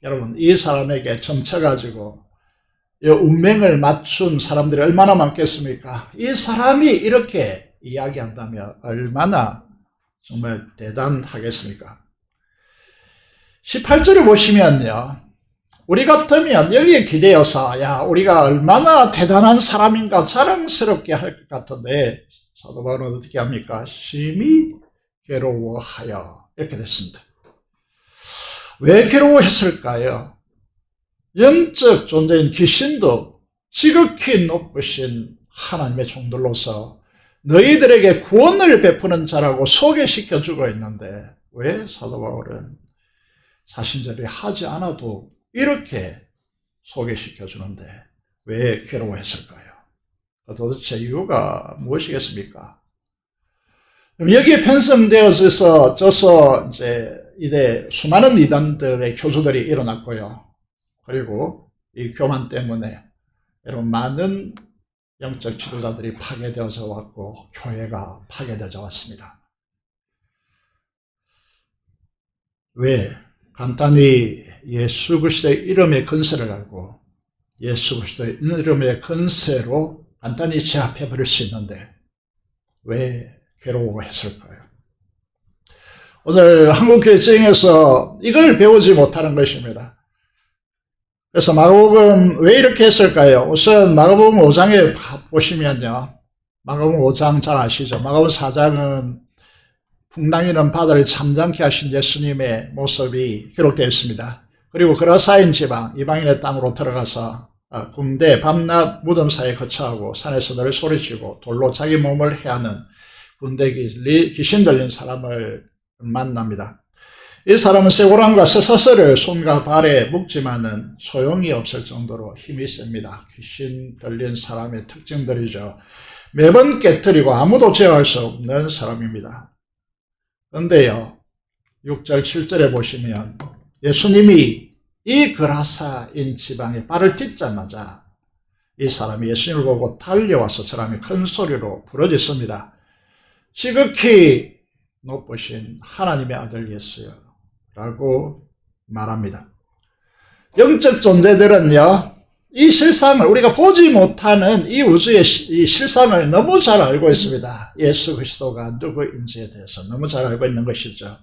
여러분, 이 사람에게 점쳐가지고 운명을 맞춘 사람들이 얼마나 많겠습니까? 이 사람이 이렇게 이야기한다면 얼마나 정말 대단하겠습니까? 18절을 보시면요, 우리 같으면 여기에 기대어서 우리가 얼마나 대단한 사람인가 자랑스럽게 할 것 같은데 사도 바울은 어떻게 합니까? 심히 괴로워하여 이렇게 됐습니다. 왜 괴로워했을까요? 영적 존재인 귀신도 지극히 높으신 하나님의 종들로서 너희들에게 구원을 베푸는 자라고 소개시켜주고 있는데 왜 사도 바울은 자신들이 하지 않아도 이렇게 소개시켜주는데 왜 괴로워했을까요? 도대체 이유가 무엇이겠습니까? 여기에 편성되어서 이제 이때 수많은 이단들의 교주들이 일어났고요. 그리고 이 교만 때문에 여러분 많은 영적 지도자들이 파괴되어져 왔고 교회가 파괴되어져 왔습니다. 왜? 간단히 예수 그리스도의 이름의 건세를 알고 예수 그리스도의 이름의 건세로 간단히 제압해버릴 수 있는데 왜 괴로워했을까요? 오늘 한국교회에서 이걸 배우지 못하는 것입니다. 그래서 마가복음 왜 이렇게 했을까요? 우선 마가복음 5장에 보시면요. 마가복음 5장 잘 아시죠? 마가복음 4장은 풍랑이는 바다를 잠잠케 하신 예수님의 모습이 기록되어 있습니다. 그리고 그라사인 지방, 이방인의 땅으로 들어가서 군대 밤낮 무덤 사이에 거처하고 산에서 늘 소리치고 돌로 자기 몸을 해하는 군대 귀신 들린 사람을 만납니다. 이 사람은 쇠고랑과 쇠사슬을 손과 발에 묶지만은 소용이 없을 정도로 힘이 셉니다. 귀신 들린 사람의 특징들이죠. 매번 깨뜨리고 아무도 제어할 수 없는 사람입니다. 그런데요, 6절 7절에 보시면 예수님이 이 그라사인 지방에 발을 딛자마자 이 사람이 예수님을 보고 달려와서 저 사람이 큰 소리로 부르짖습니다. 지극히 높으신 하나님의 아들 예수여 라고 말합니다. 영적 존재들은요, 이 실상을 우리가 보지 못하는 이 우주의 이 실상을 너무 잘 알고 있습니다. 예수 그리스도가 누구인지에 대해서 너무 잘 알고 있는 것이죠.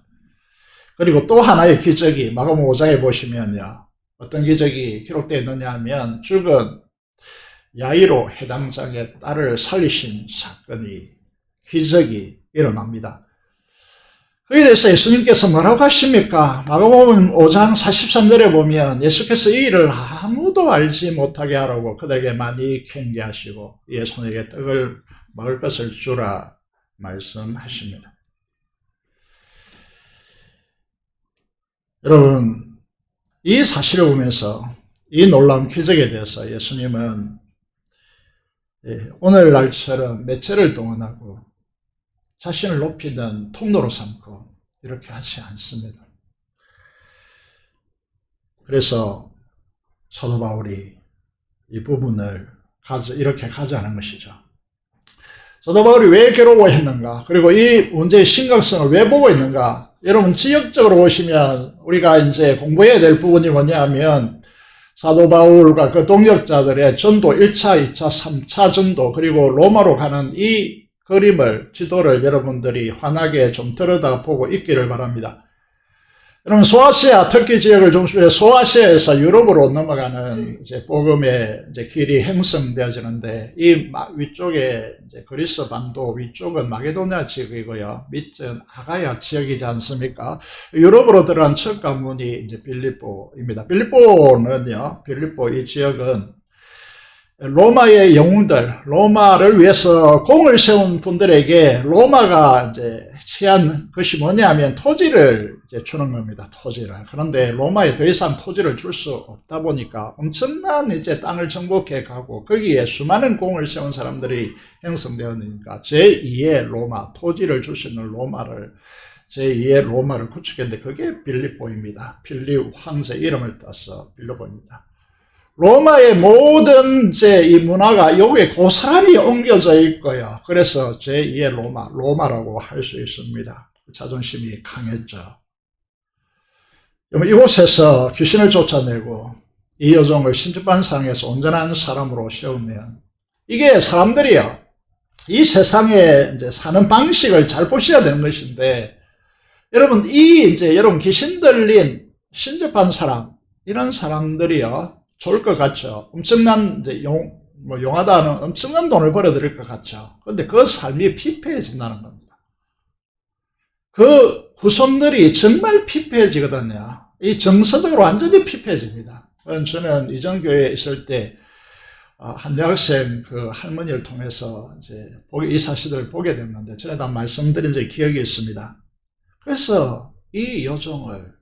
그리고 또 하나의 기적이 마가복음 5장에 보시면요, 어떤 기적이 기록되어 있느냐 하면 죽은 야이로 해당장의 딸을 살리신 사건이 기적이 일어납니다. 그에 대해서 예수님께서 뭐라고 하십니까? 마가복음 5장 43절에 보면 예수께서 이 일을 아무도 알지 못하게 하라고 그들에게 많이 경계하시고 이의 손에게 떡을 먹을 것을 주라 말씀하십니다. 여러분, 이 사실을 보면서 이 놀라운 기적에 대해서 예수님은 오늘날처럼 매체를 동원하고 자신을 높이는 통로로 삼고 이렇게 하지 않습니다. 그래서 사도 바울이 이 부분을 이렇게 가져가는 것이죠. 사도 바울이 왜 괴로워했는가? 그리고 이 문제의 심각성을 왜 보고 있는가? 여러분, 지역적으로 보시면 우리가 이제 공부해야 될 부분이 뭐냐면 사도 바울과 그 동역자들의 전도 1차, 2차, 3차 전도, 그리고 로마로 가는 이 그림을, 지도를 여러분들이 환하게 좀 들여다보고 있기를 바랍니다. 여러분, 소아시아, 터키 지역을 중심으로 소아시아에서 유럽으로 넘어가는 이제 복음의 이제 길이 형성되어지는데, 이 위쪽에 이제 그리스 반도 위쪽은 마게도니아 지역이고요. 밑은 아가야 지역이지 않습니까? 유럽으로 들어간 첫 관문이 이제 빌립보입니다. 빌립보 이 지역은 로마의 영웅들, 로마를 위해서 공을 세운 분들에게 로마가 이제 취한 것이 뭐냐면 토지를 이제 주는 겁니다. 토지를. 그런데 로마에 더 이상 토지를 줄 수 없다 보니까 엄청난 이제 땅을 정복해 가고 거기에 수많은 공을 세운 사람들이 형성되었으니까 제2의 로마, 토지를 줄 수 있는 로마를 제2의 로마를 구축했는데 그게 빌립보입니다. 빌립 황제 이름을 따서 빌립보입니다. 로마의 모든 이 문화가 여기에 고스란히 옮겨져 있고요. 그래서 제2의 로마라고 할 수 있습니다. 자존심이 강했죠. 이곳에서 귀신을 쫓아내고 이 여종을 신주반상에서 온전한 사람으로 세우면 이게 사람들이요, 이 세상에 이제 사는 방식을 잘 보셔야 되는 것인데, 여러분, 여러분 귀신 들린 신접한 사람, 이런 사람들이요, 좋을 것 같죠. 엄청난, 용하다는 엄청난 돈을 벌어들일 것 같죠. 그런데 그 삶이 피폐해진다는 겁니다. 그 후손들이 정말 피폐해지거든요. 이 정서적으로 완전히 피폐해집니다. 저는 이전 교회에 있을 때, 한 여학생 그 할머니를 통해서 이제 이 사실을 보게 됐는데, 전에 다 말씀드린 적이 기억이 있습니다. 그래서 이 여종을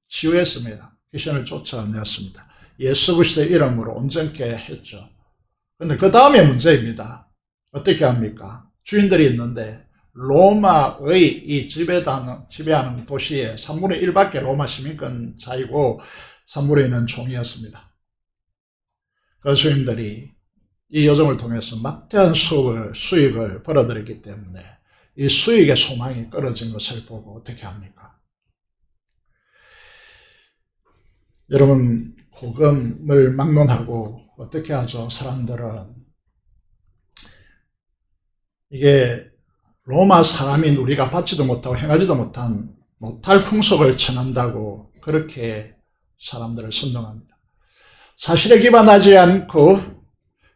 치유했습니다. 귀신을 쫓아내었습니다. 예수 그리스도의 이름으로 온전케 했죠. 그런데 그 다음에 문제입니다. 어떻게 합니까? 주인들이 있는데 로마의 이 지배하는 도시의 3분의 1밖에 로마 시민권자이고 3분의 1은 종이었습니다. 그 주인들이 이 여정을 통해서 막대한 수익을 벌어들였기 때문에 이 수익의 소망이 끊어진 것을 보고 어떻게 합니까? 여러분, 복음을 막론하고 어떻게 하죠? 사람들은 이게 로마 사람인 우리가 받지도 못하고 행하지도 못할 풍속을 전한다고 그렇게 사람들을 선동합니다. 사실에 기반하지 않고,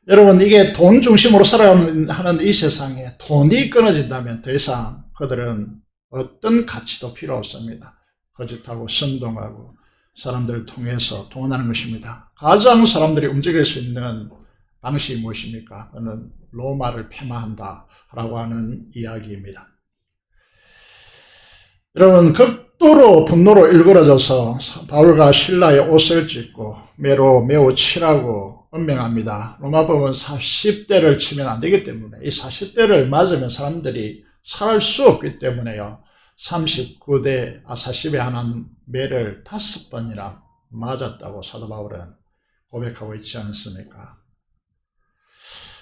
여러분, 이게 돈 중심으로 살아가는 이 세상에 돈이 끊어진다면 더 이상 그들은 어떤 가치도 필요 없습니다. 거짓하고 선동하고 사람들을 통해서 동원하는 것입니다. 가장 사람들이 움직일 수 있는 방식이 무엇입니까? 그는 로마를 폐마한다라고 하는 이야기입니다. 여러분, 극도로 분노로 일그러져서 바울과 실라의 옷을 찢고 매로 매우 칠하고 언명합니다. 로마법은 40대를 치면 안 되기 때문에, 이 40대를 맞으면 사람들이 살 수 없기 때문에요. 40에 한한 매를 5번이나 맞았다고 사도 바울은 고백하고 있지 않습니까?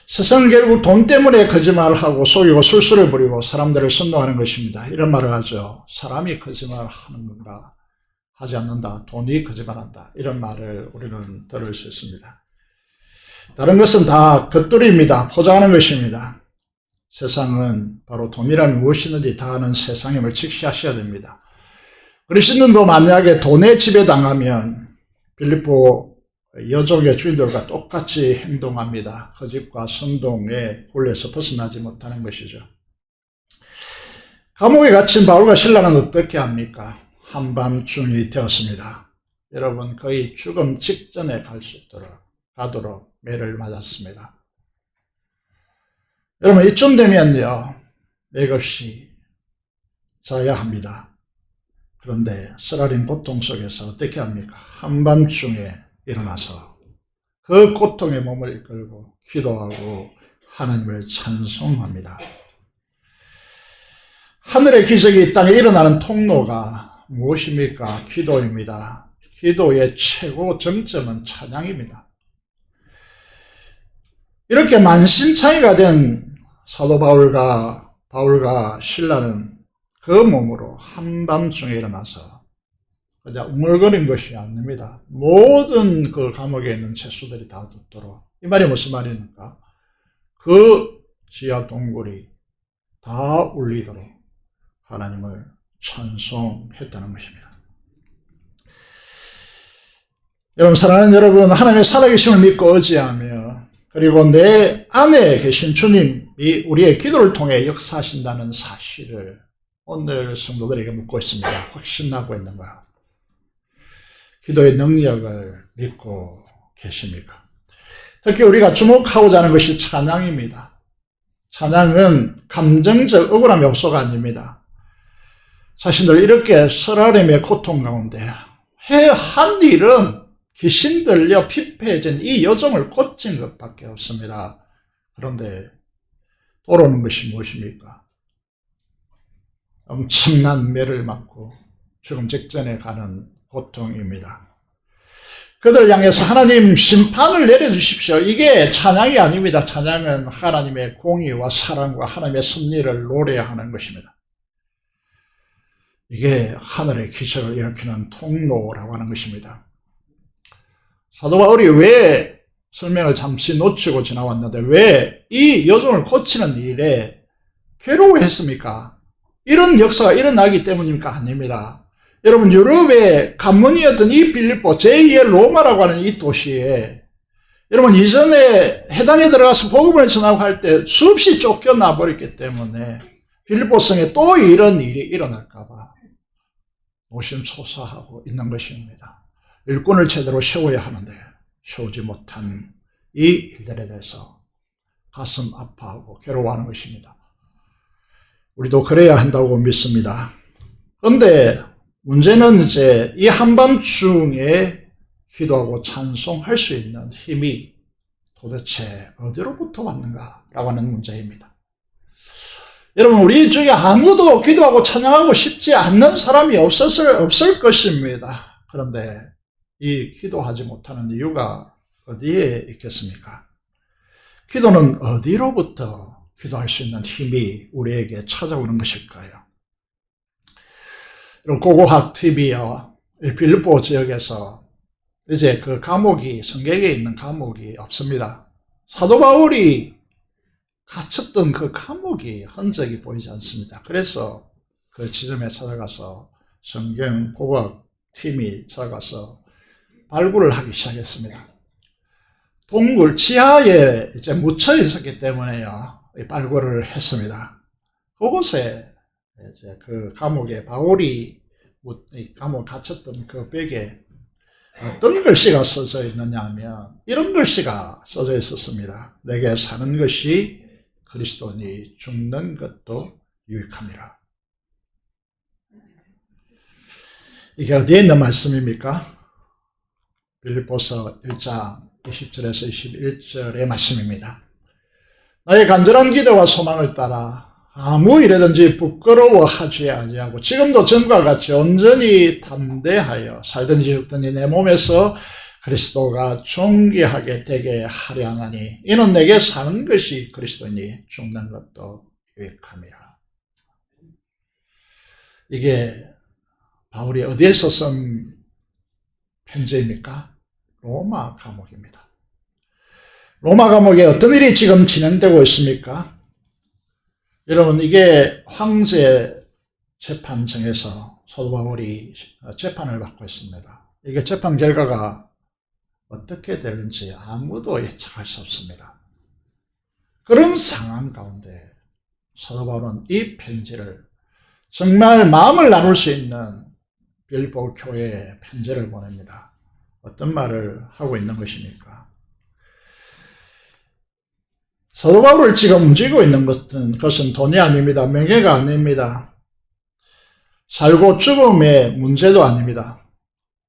세상은 결국 돈 때문에 거짓말하고 속이고 술수를 부리고 사람들을 선동하는 것입니다. 이런 말을 하죠. 사람이 거짓말하는 건가 하지 않는다. 돈이 거짓말한다. 이런 말을 우리는 들을 수 있습니다. 다른 것은 다 겉돌이입니다. 포장하는 것입니다. 세상은 바로 돈이라면 무엇이든지 다 하는 세상임을 직시하셔야 됩니다. 그리스도인도 만약에 돈에 지배당하면 빌립보 여종의 주인들과 똑같이 행동합니다. 거짓과 선동의 굴레에서 벗어나지 못하는 것이죠. 감옥에 갇힌 바울과 실라는 어떻게 합니까? 한밤중이 되었습니다. 여러분, 거의 죽음 직전에 가도록 매를 맞았습니다. 여러분, 이쯤 되면요, 맥없이 자야 합니다. 그런데 쓰라린 고통 속에서 어떻게 합니까? 한밤중에 일어나서 그 고통의 몸을 이끌고 기도하고 하나님을 찬송합니다. 하늘의 기적이 이 땅에 일어나는 통로가 무엇입니까? 기도입니다. 기도의 최고 정점은 찬양입니다. 이렇게 만신창이가 된 사도 바울과 실라는 그 몸으로 한밤중에 일어나서 그냥 웅얼거린 것이 아닙니다. 모든 그 감옥에 있는 죄수들이 다 듣도록. 이 말이 무슨 말입니까? 그 지하 동굴이 다 울리도록 하나님을 찬송했다는 것입니다. 여러분, 사랑하는 여러분, 하나님의 살아계심을 믿고 의지하며 그리고 내 안에 계신 주님이 우리의 기도를 통해 역사하신다는 사실을 오늘 성도들에게 묻고 있습니다. 확신하고 있는 거예요. 기도의 능력을 믿고 계십니까? 특히 우리가 주목하고자 하는 것이 찬양입니다. 찬양은 감정적 억울함의 요소가 아닙니다. 자신들 이렇게 쓰라림의 고통 가운데 한 일은 귀신 들려 피폐해진 이 여종을 고친 것밖에 없습니다. 그런데 돌아오는 것이 무엇입니까? 엄청난 매를 맞고 죽음 직전에 가는 고통입니다. 그들 향해서 하나님 심판을 내려주십시오. 이게 찬양이 아닙니다. 찬양은 하나님의 공의와 사랑과 하나님의 섭리를 노래하는 것입니다. 이게 하늘의 기적을 일으키는 통로라고 하는 것입니다. 사도 바울이 왜 설명을 잠시 놓치고 지나왔는데 왜 이 여종을 고치는 일에 괴로워했습니까? 이런 역사가 일어나기 때문입니까? 아닙니다. 여러분, 유럽의 관문이었던 이 빌립보, 제2의 로마라고 하는 이 도시에 여러분 이전에 해당에 들어가서 복음을 전하고 할 때 수없이 쫓겨나 버렸기 때문에 빌립보성에 또 이런 일이 일어날까봐 노심초사하고 있는 것입니다. 일꾼을 제대로 세워야 하는데 세우지 못한 이 일들에 대해서 가슴 아파하고 괴로워하는 것입니다. 우리도 그래야 한다고 믿습니다. 그런데 문제는 이제 이 한밤중에 기도하고 찬송할 수 있는 힘이 도대체 어디로부터 왔는가라고 하는 문제입니다. 여러분, 우리 중에 아무도 기도하고 찬양하고 싶지 않는 사람이 없을 것입니다. 그런데 이 기도하지 못하는 이유가 어디에 있겠습니까? 기도는 어디로부터 기도할 수 있는 힘이 우리에게 찾아오는 것일까요? 고고학 TV요, 빌립보 지역에서 이제 그 감옥이, 성경에 있는 감옥이 없습니다. 사도 바울이 갇혔던 그 감옥이 흔적이 보이지 않습니다. 그래서 그 지점에 찾아가서 성경 고고학 팀이 찾아가서 발굴을 하기 시작했습니다. 동굴 지하에 이제 묻혀 있었기 때문에요, 발굴을 했습니다. 그곳에 이제 그 감옥에 바울이 감옥 갇혔던 그 벽에 어떤 글씨가 써져 있느냐 하면 이런 글씨가 써져 있었습니다. 내게 사는 것이 그리스도니 죽는 것도 유익함이라. 이게 어디에 있는 말씀입니까? 빌립보서 1장 20절에서 21절의 말씀입니다. 나의 간절한 기도와 소망을 따라 아무 일에든지 부끄러워하지 아니하고 지금도 전과 같이 온전히 담대하여 살든지 죽든지 내 몸에서 그리스도가 존귀하게 되게 하려 하나니 이는 내게 사는 것이 그리스도니 죽는 것도 유익함이라. 이게 바울이 어디에서 쓴 편지입니까? 로마 감옥입니다. 로마 감옥에 어떤 일이 지금 진행되고 있습니까? 여러분, 이게 황제 재판정에서 사도 바울이 재판을 받고 있습니다. 이게 재판 결과가 어떻게 되는지 아무도 예측할 수 없습니다. 그런 상황 가운데 사도 바울은 이 편지를, 정말 마음을 나눌 수 있는 빌립보 교회에 편지를 보냅니다. 어떤 말을 하고 있는 것입니까? 사도 바울을 지금 움직이고 있는 것은 돈이 아닙니다. 명예가 아닙니다. 살고 죽음의 문제도 아닙니다.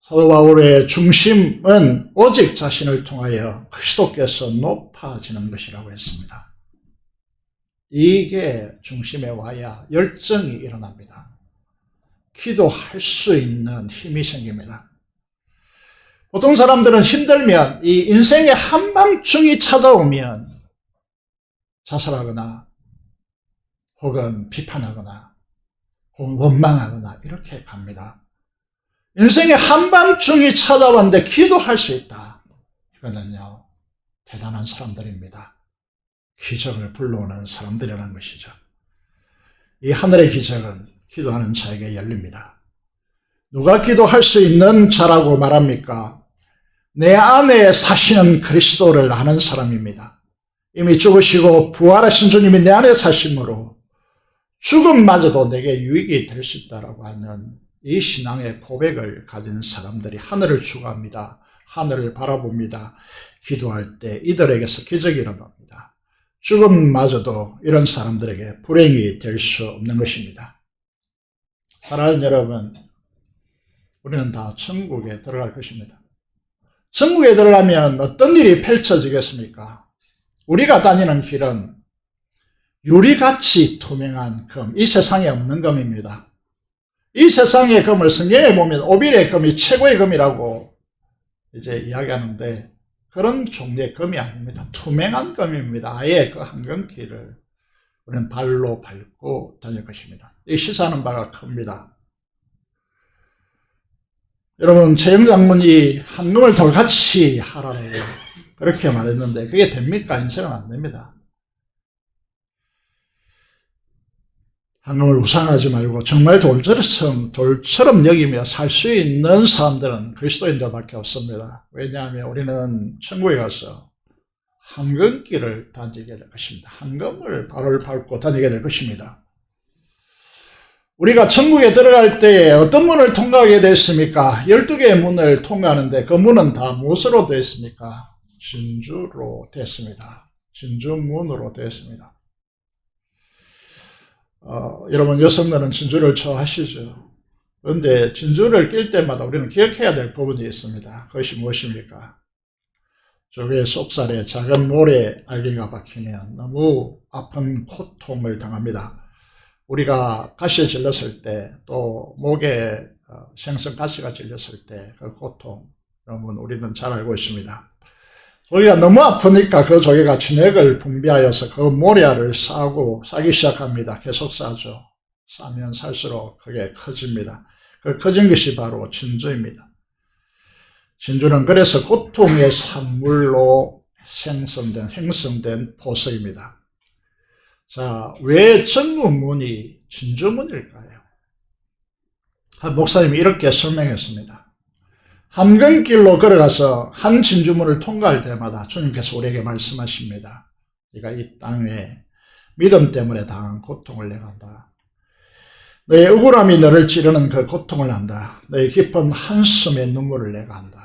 사도 바울의 중심은 오직 자신을 통하여 그리스도께서 높아지는 것이라고 했습니다. 이게 중심에 와야 열정이 일어납니다. 기도할 수 있는 힘이 생깁니다. 보통 사람들은 힘들면, 이 인생의 한밤중이 찾아오면 자살하거나 혹은 비판하거나 혹은 원망하거나 이렇게 갑니다. 인생의 한밤중이 찾아왔는데 기도할 수 있다. 이거는요, 대단한 사람들입니다. 기적을 불러오는 사람들이라는 것이죠. 이 하늘의 기적은 기도하는 자에게 열립니다. 누가 기도할 수 있는 자라고 말합니까? 내 안에 사시는 그리스도를 아는 사람입니다. 이미 죽으시고 부활하신 주님이 내 안에 사심으로 죽음마저도 내게 유익이 될 수 있다라고 하는 이 신앙의 고백을 가진 사람들이 하늘을 추구합니다. 하늘을 바라봅니다. 기도할 때 이들에게서 기적이 일어납니다. 죽음마저도 이런 사람들에게 불행이 될 수 없는 것입니다. 사랑하는 여러분, 우리는 다 천국에 들어갈 것입니다. 천국에 들어가면 어떤 일이 펼쳐지겠습니까? 우리가 다니는 길은 유리같이 투명한 금, 이 세상에 없는 금입니다. 이 세상의 금을 성경에 보면 오빌의 금이 최고의 금이라고 이제 이야기하는데, 그런 종류의 금이 아닙니다. 투명한 금입니다. 아예 그 황금길을 우리는 발로 밟고 다닐 것입니다. 이 시사하는 바가 큽니다. 여러분, 최영 장군이 황금을 돌같이 하라고 그렇게 말했는데 그게 됩니까? 인생은 안 됩니다. 황금을 우상하지 말고 정말 돌처럼 여기며 살 수 있는 사람들은 그리스도인들밖에 없습니다. 왜냐하면 우리는 천국에 가서 황금길을 다니게 될 것입니다. 황금을 발을 밟고 다니게 될 것입니다. 우리가 천국에 들어갈 때 어떤 문을 통과하게 됐습니까? 12개의 문을 통과하는데 그 문은 다 무엇으로 되어 있습니까? 진주로 됐습니다. 진주문으로 되었습니다. 여러분, 여성들은 진주를 좋아하시죠? 그런데 진주를 낄 때마다 우리는 기억해야 될 부분이 있습니다. 그것이 무엇입니까? 조개의 속살에 작은 모래 알갱이가 박히면 너무 아픈 고통을 당합니다. 우리가 가시에 질렸을 때, 또 목에 생선 가시가 질렸을 때 그 고통, 여러분, 우리는 잘 알고 있습니다. 조개가 너무 아프니까 그 조개가 진액을 분비하여서 그 모래알을 싸기 시작합니다. 계속 싸죠. 싸면 살수록 그게 커집니다. 그 커진 것이 바로 진주입니다. 진주는 그래서 고통의 산물로 형성된 보석입니다. 자, 왜 정우문이 진주문일까요? 한 목사님이 이렇게 설명했습니다. 함근길로 걸어가서 한 진주문을 통과할 때마다 주님께서 우리에게 말씀하십니다. 네가 이 땅에 믿음 때문에 당한 고통을 내가 한다. 너의 억울함이 너를 찌르는 그 고통을 한다. 너의 깊은 한숨의 눈물을 내가 한다.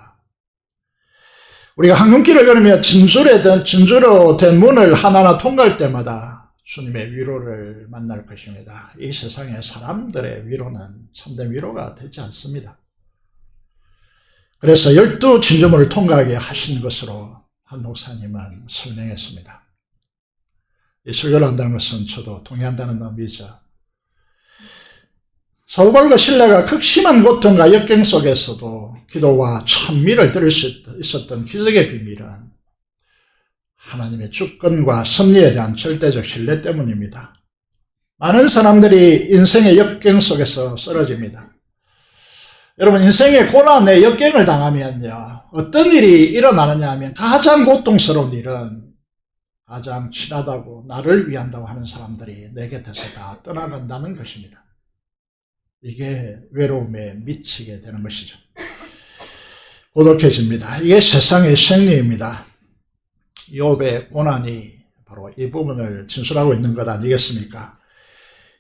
우리가 황금길을 걸으며 진주로 된 문을 하나하나 통과할 때마다 주님의 위로를 만날 것입니다. 이 세상의 사람들의 위로는 참된 위로가 되지 않습니다. 그래서 12 진주문을 통과하게 하신 것으로 한 목사님은 설명했습니다. 이 설교를 한다는 것은 저도 동의한다는 의미죠. 사도 바울과 실라가 극심한 고통과 역경 속에서도 기도와 찬미를 들을 수 있었던 기적의 비밀은 하나님의 주권과 섭리에 대한 절대적 신뢰 때문입니다. 많은 사람들이 인생의 역경 속에서 쓰러집니다. 여러분, 인생의 고난의 역경을 당하면요, 어떤 일이 일어나느냐 하면 가장 고통스러운 일은 가장 친하다고 나를 위한다고 하는 사람들이 내 곁에서 다 떠나간다는 것입니다. 이게 외로움에 미치게 되는 것이죠. 고독해집니다. 이게 세상의 생리입니다. 욥의 고난이 바로 이 부분을 진술하고 있는 것 아니겠습니까?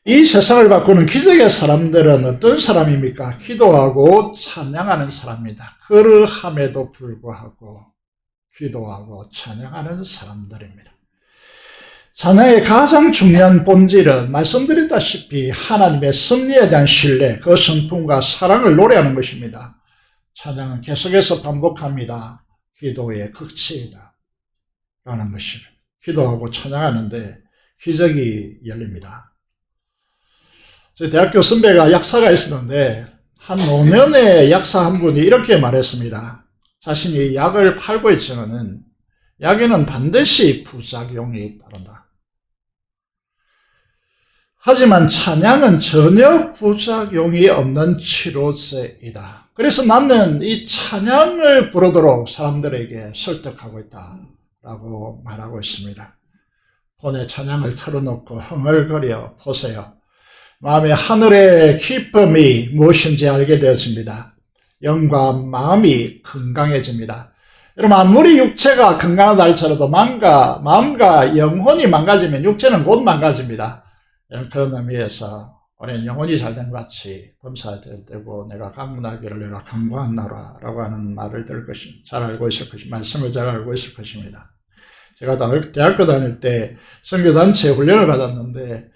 이 세상을 바꾸는 기적의 사람들은 어떤 사람입니까? 기도하고 찬양하는 사람입니다. 그러함에도 불구하고 기도하고 찬양하는 사람들입니다. 찬양의 가장 중요한 본질은 말씀드렸다시피 하나님의 섭리에 대한 신뢰, 그 성품과 사랑을 노래하는 것입니다. 찬양은 계속해서 반복합니다. 기도의 극치이다 라는 것입니다. 기도하고 찬양하는데 기적이 열립니다. 저희 대학교 선배가 약사가 있었는데 한 5년의 약사 한 분이 이렇게 말했습니다. 자신이 약을 팔고 있지만은 약에는 반드시 부작용이 따른다. 하지만 찬양은 전혀 부작용이 없는 치료제이다. 그래서 나는 이 찬양을 부르도록 사람들에게 설득하고 있다라고 말하고 있습니다. 폰에 찬양을 틀어놓고 흥얼거려 보세요. 마음의 하늘의 기쁨이 무엇인지 알게 되어집니다. 영과 마음이 건강해집니다. 여러분, 아무리 육체가 건강하다 할지라도 마음과 영혼이 망가지면 육체는 곧 망가집니다. 그런 의미에서 우리는 영혼이 잘된 것 같이 범사될 때고 내가 강문하기를 내가 강구한 나라라고 하는 말을 들을 것입니다. 잘 알고 있을 것입니다. 말씀을 잘 알고 있을 것입니다. 제가 대학교 다닐 때 선교단체 훈련을 받았는데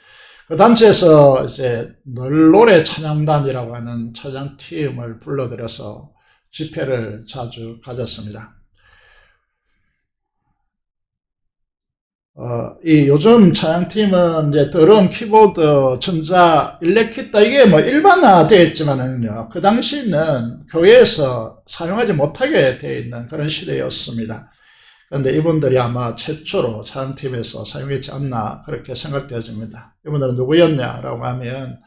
그 단체에서 이제 늘 노래 찬양단이라고 하는 찬양팀을 불러들여서 집회를 자주 가졌습니다. 이 요즘 찬양팀은 이제 드럼, 키보드, 전자, 일렉기타 이게 뭐 일반화되어 있지만은요, 그 당시는 교회에서 사용하지 못하게 되어 있는 그런 시대였습니다. 그런데 이분들이 아마 최초로 찬양팀에서 사용했지 않나 그렇게 생각되어집니다. 이분들은 누구였냐라고 하면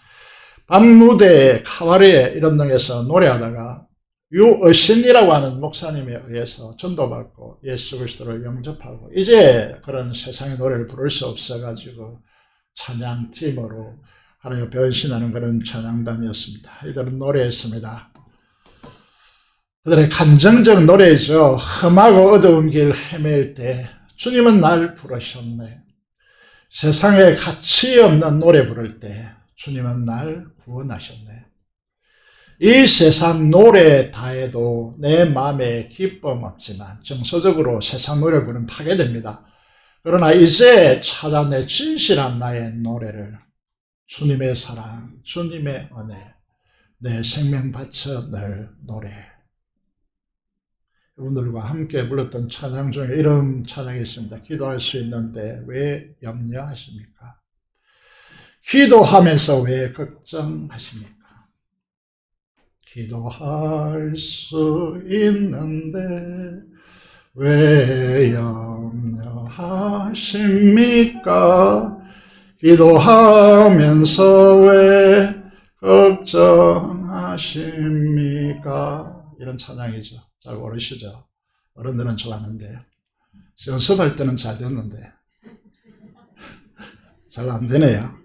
밤무대, 카바레 이런 등에서 노래하다가 유어신이라고 하는 목사님에 의해서 전도받고 예수 그리스도를 영접하고 이제 그런 세상의 노래를 부를 수 없어가지고 찬양팀으로 하나님 변신하는 그런 찬양단이었습니다. 이들은 노래했습니다. 그들의 감정적 노래죠. 험하고 어두운 길 헤맬 때 주님은 날 부르셨네. 세상에 가치 없는 노래 부를 때 주님은 날 구원하셨네. 이 세상 노래 다 해도 내 마음에 기쁨 없지만 정서적으로 세상 노래를 부르면 파괴됩니다. 그러나 이제 찾아내 진실한 나의 노래를 주님의 사랑, 주님의 은혜, 내 생명 바쳐 늘 노래해. 여러분들과 함께 불렀던 찬양 중에 이런 찬양이 있습니다. 기도할 수 있는데 왜 염려하십니까? 기도하면서 왜 걱정하십니까? 기도할 수 있는데 왜 염려하십니까? 기도하면서 왜 걱정하십니까? 이런 찬양이죠. 잘 모르시죠? 어른들은 좋아하는데 연습할 때는 잘 됐는데 잘 안 되네요.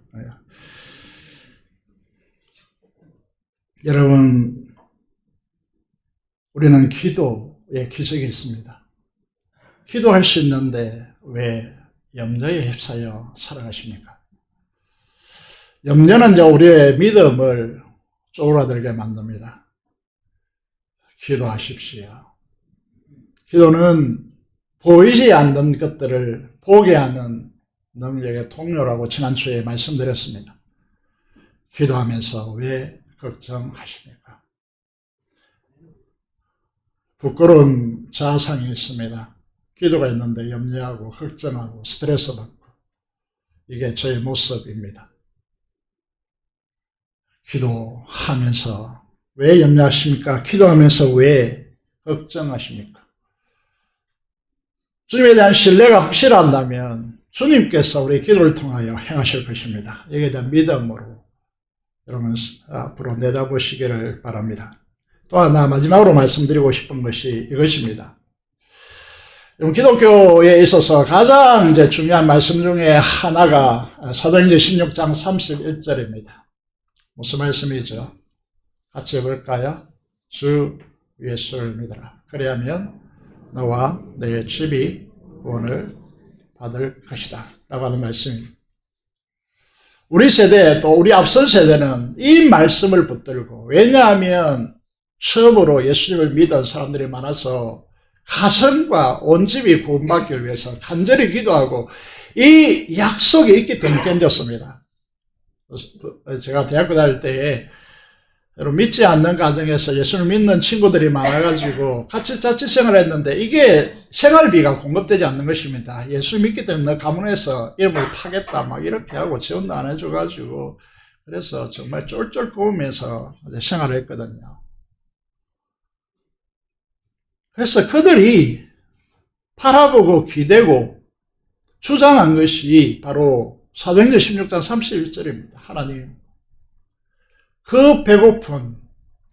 여러분, 우리는 기도에 기적이 있습니다. 기도할 수 있는데 왜 염려에 휩싸여 살아가십니까? 염려는 이제 우리의 믿음을 쪼그라들게 만듭니다. 기도하십시오. 기도는 보이지 않는 것들을 보게 하는 능력의 통로라고 지난주에 말씀드렸습니다. 기도하면서 왜 걱정하십니까? 부끄러운 자아상이 있습니다. 기도가 있는데 염려하고 걱정하고 스트레스 받고, 이게 저의 모습입니다. 기도하면서 왜 염려하십니까? 기도하면서 왜 걱정하십니까? 주님에 대한 신뢰가 확실한다면 주님께서 우리 기도를 통하여 행하실 것입니다. 여기에 대한 믿음으로 여러분 앞으로 내다보시기를 바랍니다. 또 하나 마지막으로 말씀드리고 싶은 것이 이것입니다. 여러분, 기독교에 있어서 가장 이제 중요한 말씀 중에 하나가 사도행전 16장 31절입니다. 무슨 말씀이죠? 같이 해볼까요? 주 예수를 믿어라. 그래야면 너와 내 집이 구원을 받을 것이다 라고 하는 말씀입니다. 우리 세대, 또 우리 앞선 세대는 이 말씀을 붙들고, 왜냐하면 처음으로 예수님을 믿은 사람들이 많아서 가정과 온 집이 구원받기 위해서 간절히 기도하고 이 약속이 있기 때문에 견뎠습니다. 제가 대학교 다닐 때에 여러분, 믿지 않는 가정에서 예수를 믿는 친구들이 많아가지고 같이 자취생활을 했는데 이게 생활비가 공급되지 않는 것입니다. 예수 믿기 때문에 너 가문에서 이름을 파겠다 막 이렇게 하고 지원도 안 해줘가지고, 그래서 정말 쫄쫄 굽으면서 생활을 했거든요. 그래서 그들이 바라보고 기대고 주장한 것이 바로 사도행전 16장 31절입니다. 하나님, 그 배고픈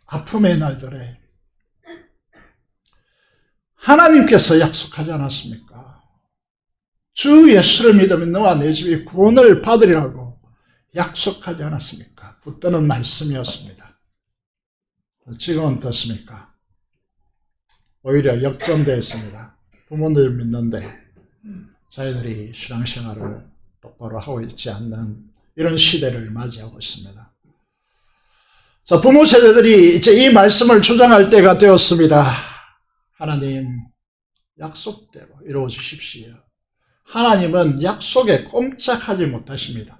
아픔의 날들에 하나님께서 약속하지 않았습니까? 주 예수를 믿으면 너와 내 집이 구원을 받으리라고 약속하지 않았습니까? 붙드는 말씀이었습니다. 지금은 어떻습니까? 오히려 역전되었습니다. 부모들 믿는데 자기들이 신앙생활을 똑바로 하고 있지 않는 이런 시대를 맞이하고 있습니다. 자, 부모 세대들이 이제 이 말씀을 주장할 때가 되었습니다. 하나님, 약속대로 이루어 주십시오. 하나님은 약속에 꼼짝하지 못하십니다.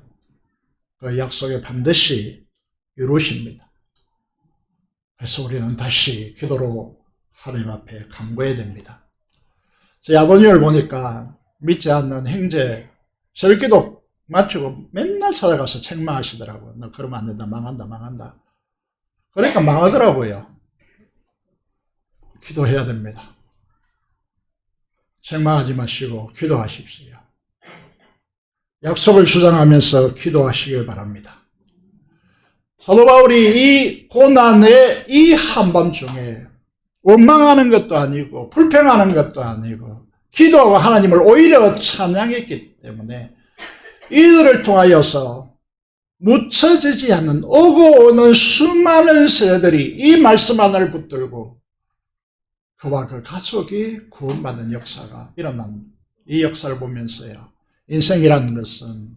그 약속에 반드시 이루십니다. 그래서 우리는 다시 기도로 하나님 앞에 간구해야 됩니다. 제 아버님을 보니까 믿지 않는 형제 새벽기도 마치고 맨날 찾아가서 책망하시더라고요. 너 그러면 안 된다, 망한다, 망한다. 그러니까 망하더라고요. 기도해야 됩니다. 책망하지 마시고 기도하십시오. 약속을 주장하면서 기도하시길 바랍니다. 사도 바울이 이 고난의 이 한밤중에 원망하는 것도 아니고 불평하는 것도 아니고 기도하고 하나님을 오히려 찬양했기 때문에 이들을 통하여서 묻혀지지 않는 오고 오는 수많은 세대들이 이 말씀 하나를 붙들고 그와 그 가족이 구원받는 역사가 일어난 이 역사를 보면서요, 인생이라는 것은,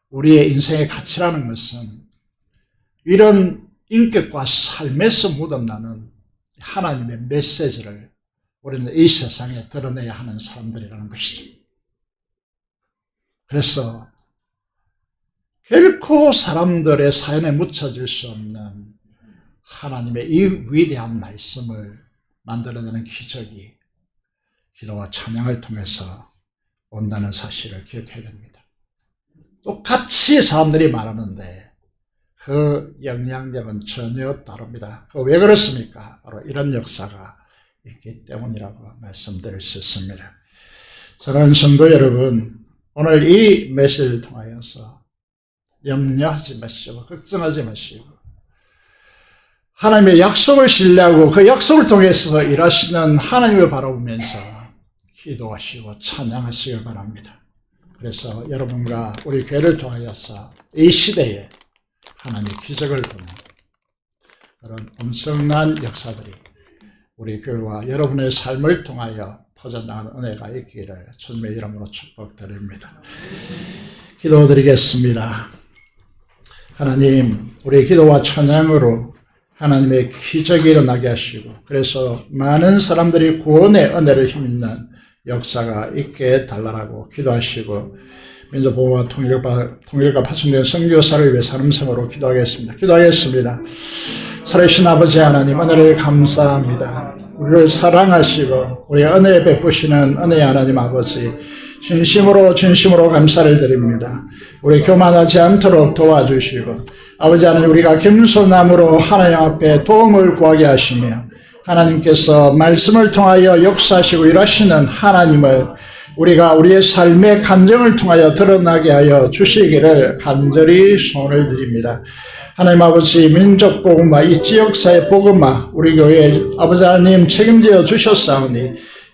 우리의 인생의 가치라는 것은 이런 인격과 삶에서 묻어나는 하나님의 메시지를 우리는 이 세상에 드러내야 하는 사람들이라는 것이죠. 그래서 결코 사람들의 사연에 묻혀질 수 없는 하나님의 이 위대한 말씀을 만들어내는 기적이 기도와 찬양을 통해서 온다는 사실을 기억해야 됩니다. 똑같이 사람들이 말하는데 그 영향력은 전혀 다릅니다. 왜 그렇습니까? 바로 이런 역사가 있기 때문이라고 말씀드릴 수 있습니다. 사랑하는 성도 여러분, 오늘 이 메시지를 통하여서 염려하지 마시고 걱정하지 마시고 하나님의 약속을 신뢰하고 그 약속을 통해서 일하시는 하나님을 바라보면서 기도하시고 찬양하시길 바랍니다. 그래서 여러분과 우리 교회를 통하여서 이 시대에 하나님의 기적을 보는 그런 엄청난 역사들이 우리 교회와 여러분의 삶을 통하여 퍼져나가는 은혜가 있기를 주님의 이름으로 축복드립니다. 기도드리겠습니다. 하나님, 우리 기도와 찬양으로 하나님의 기적이 일어나게 하시고 그래서 많은 사람들이 구원의 은혜를 힘입는 역사가 있게 달라라고 기도하시고 민족보호와 통일과 파송된 선교사를 위해 사람성으로 기도하겠습니다. 살아계신 아버지 하나님, 은혜를 감사합니다. 우리를 사랑하시고 우리 은혜 베푸시는 은혜의 하나님 아버지, 진심으로 감사를 드립니다. 우리 교만하지 않도록 도와주시고 아버지 하나님, 우리가 겸손함으로 하나님 앞에 도움을 구하게 하시며 하나님께서 말씀을 통하여 역사하시고 일하시는 하나님을 우리가 우리의 삶의 감정을 통하여 드러나게 하여 주시기를 간절히 소원을 드립니다. 하나님 아버지, 민족 복음화, 이 지역사회 복음화 우리 교회 아버지 하나님 책임져 주셨사오니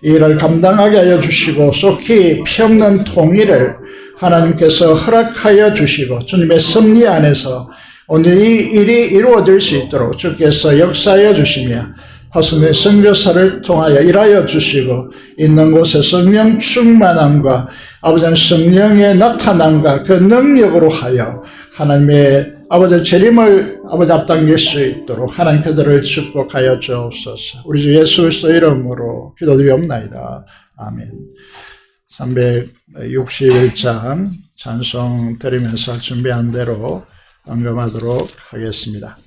이 일을 감당하게 하여 주시고 속히 피 없는 통일을 하나님께서 허락하여 주시고 주님의 섭리 안에서 오늘 이 일이 이루어질 수 있도록 주께서 역사하여 주시며 파송된 선교사를 통하여 일하여 주시고 있는 곳에 성령 충만함과 아버지 성령의 나타남과 그 능력으로 하여 하나님의 아버지 재림을 아버지 앞당길 수 있도록 하나님 그들을 축복하여 주옵소서. 우리 주 예수 그리스도 이름으로 기도드리옵나이다. 아멘. 361장 찬송 드리면서 준비한 대로 언급하도록 하겠습니다.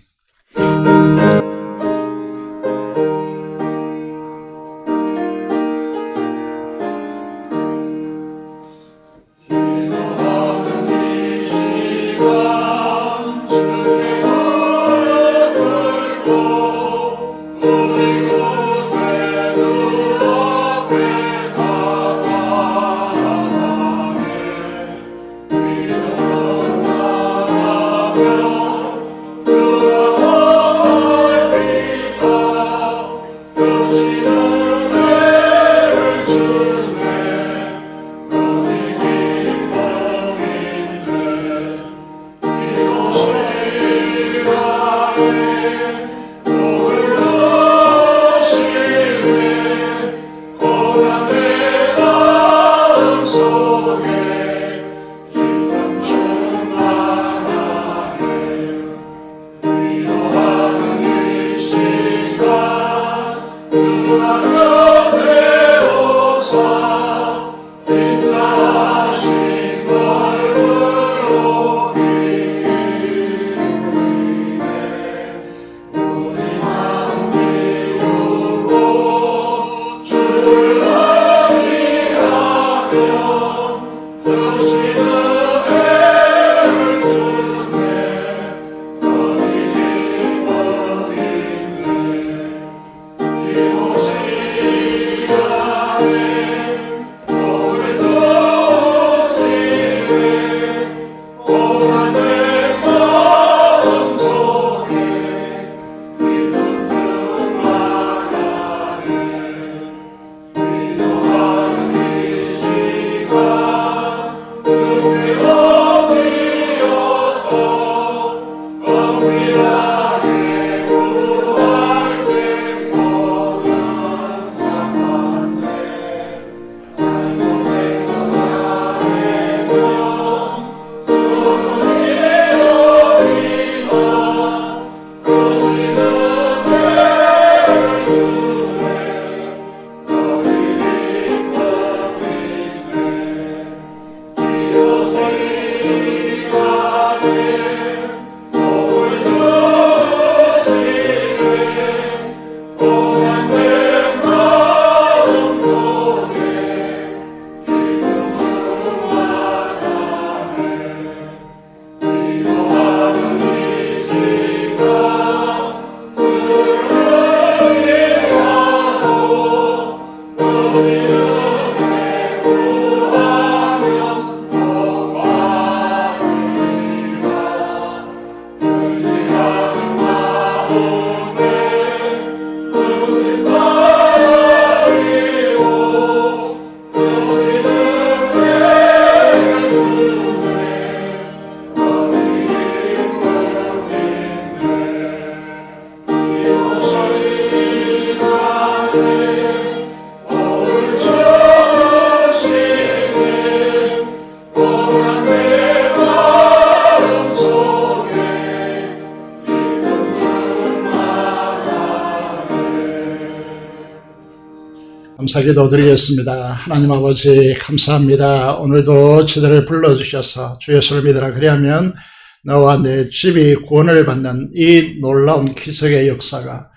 감사기도 드리겠습니다. 하나님 아버지 감사합니다. 오늘도 저희들을 불러주셔서 주 예수를 믿으라 그리하면 너와 내 집이 구원을 받는 이 놀라운 기적의 역사가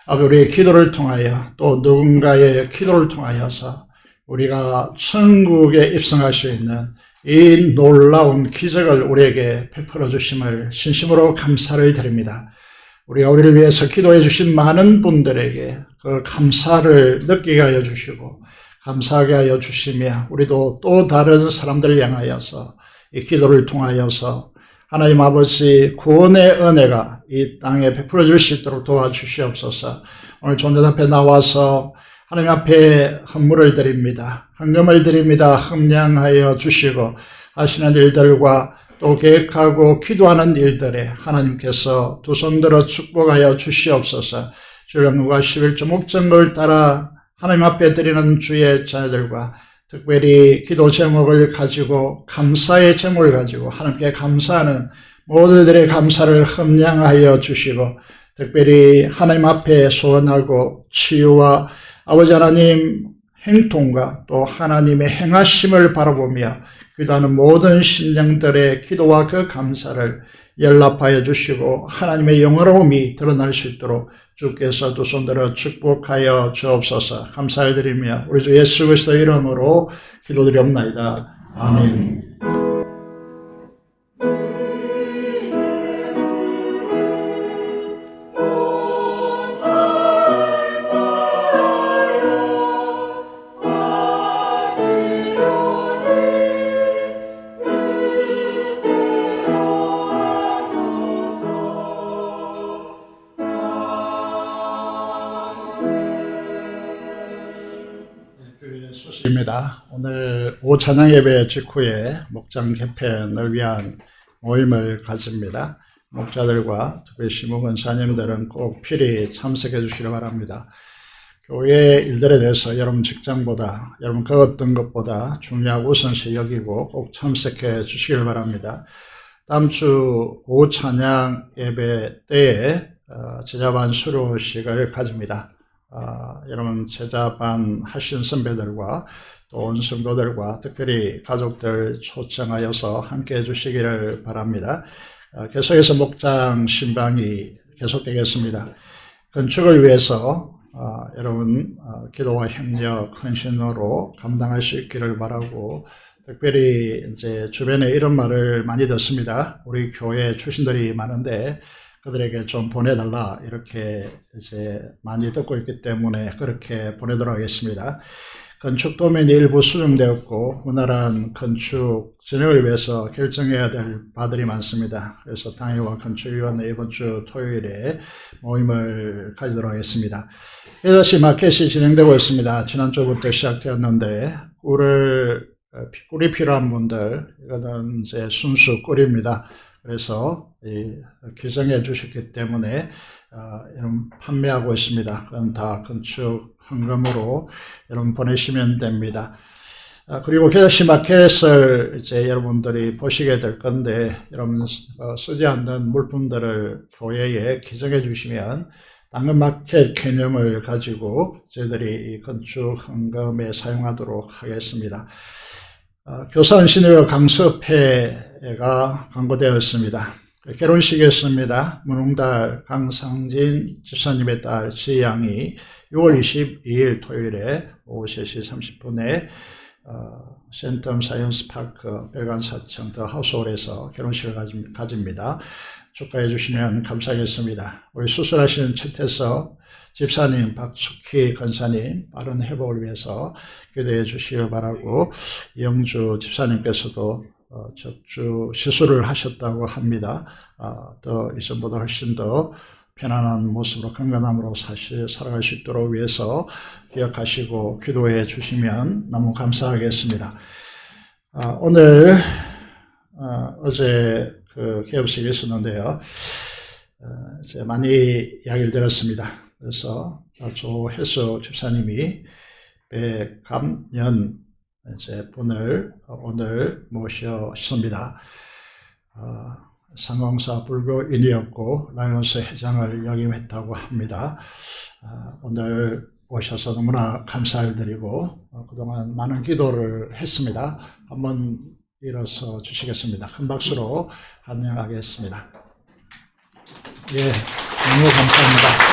우리의 기도를 통하여 또 누군가의 기도를 통하여서 우리가 천국에 입성할 수 있는 이 놀라운 기적을 우리에게 베풀어 주심을 진심으로 감사를 드립니다. 우리가 우리를 위해서 기도해 주신 많은 분들에게 그 감사를 느끼게 하여 주시고 감사하게 하여 주시며 우리도 또 다른 사람들을 향하여서 이 기도를 통하여서 하나님 아버지 구원의 은혜가 이 땅에 베풀어질 수 있도록 도와주시옵소서. 오늘 존전 앞에 나와서 하나님 앞에 헌물을 드립니다. 헌금을 드립니다. 흠량하여 주시고 하시는 일들과 또 계획하고 기도하는 일들에 하나님께서 두 손 들어 축복하여 주시옵소서. 주령과 11조 목적을 따라 하나님 앞에 드리는 주의 자녀들과 특별히 기도 제목을 가지고 감사의 제목을 가지고 하나님께 감사하는 모두들의 감사를 흠량하여 주시고 특별히 하나님 앞에 소원하고 치유와 아버지 하나님 행통과 또 하나님의 행하심을 바라보며 기도하는 모든 신령들의 기도와 그 감사를 연락하여 주시고 하나님의 영화로움이 드러날 수 있도록 주께서 두 손들어 축복하여 주옵소서. 감사를 드리며 우리 주 예수 그리스도 이름으로 기도드리옵나이다. 아멘. 입니다. 오늘 오후 찬양 예배 직후에 목장 개편을 위한 모임을 가집니다. 목자들과 특별히 시무 권사님들은 꼭 필히 참석해 주시기 바랍니다. 교회 일들에 대해서 여러분 직장보다 여러분 그 어떤 것보다 중요하고 우선시 여기고 꼭 참석해 주시길 바랍니다. 다음 주 오후 찬양 예배 때에 제자반 수료식을 가집니다. 여러분 제자반 하신 선배들과 또 온 성도들과 특별히 가족들 초청하여서 함께 해주시기를 바랍니다. 계속해서 목장 신방이 계속되겠습니다. 건축을 위해서 여러분 기도와 협력 헌신으로 감당할 수 있기를 바라고 특별히 이제 주변에 이런 말을 많이 듣습니다. 우리 교회 출신들이 많은데 그들에게 좀 보내달라 이렇게 이제 많이 듣고 있기 때문에 그렇게 보내도록 하겠습니다. 건축 도면이 일부 수정되었고 원활한 건축 진행을 위해서 결정해야 될 바들이 많습니다. 그래서 당회와 건축위원회 이번 주 토요일에 모임을 가지도록 하겠습니다. 이것이 마켓이 진행되고 있습니다. 지난주부터 시작되었는데 꿀이 필요한 분들 이거는 이제 순수 꿀입니다. 그래서 규정해 주셨기 때문에 여러분 판매하고 있습니다. 그건 다 건축 헌금으로 여러분 보내시면 됩니다. 그리고 게다시 마켓을 이제 여러분들이 보시게 될 건데 여러분 쓰지 않는 물품들을 교회에 기증해 주시면 당근 마켓 개념을 가지고 저희들이 이 건축 헌금에 사용하도록 하겠습니다. 교사헌신의료 강습회가 광고되었습니다. 결혼식이었습니다. 문흥달 강상진 집사님의 딸 지양이 6월 22일 토요일에 오후 3시 30분에 센텀 사이언스 파크 별관사청 더 하우스홀에서 결혼식을 가집니다. 축하해 주시면 감사하겠습니다. 우리 수술하신 최태석 집사님, 박숙희 권사님 빠른 회복을 위해서 기도해 주시길 바라고 영주 집사님께서도 적주 시술을 하셨다고 합니다. 더 이전보다 훨씬 더 편안한 모습으로 건강함으로 살아갈 수 있도록 위해서 기억하시고 기도해 주시면 너무 감사하겠습니다. 오늘 어제 그 개업식이 있었는데요. 이제 많이 이야기를 들었습니다. 그래서 조혜수 집사님이 백감년 분을 오늘 모셨습니다. 상공사 불교인이었고 라이온스 회장을 역임했다고 합니다. 오늘 오셔서 너무나 감사를 드리고 그동안 많은 기도를 했습니다. 한번 일어서 주시겠습니다. 큰 박수로 환영하겠습니다. 예, 너무 감사합니다.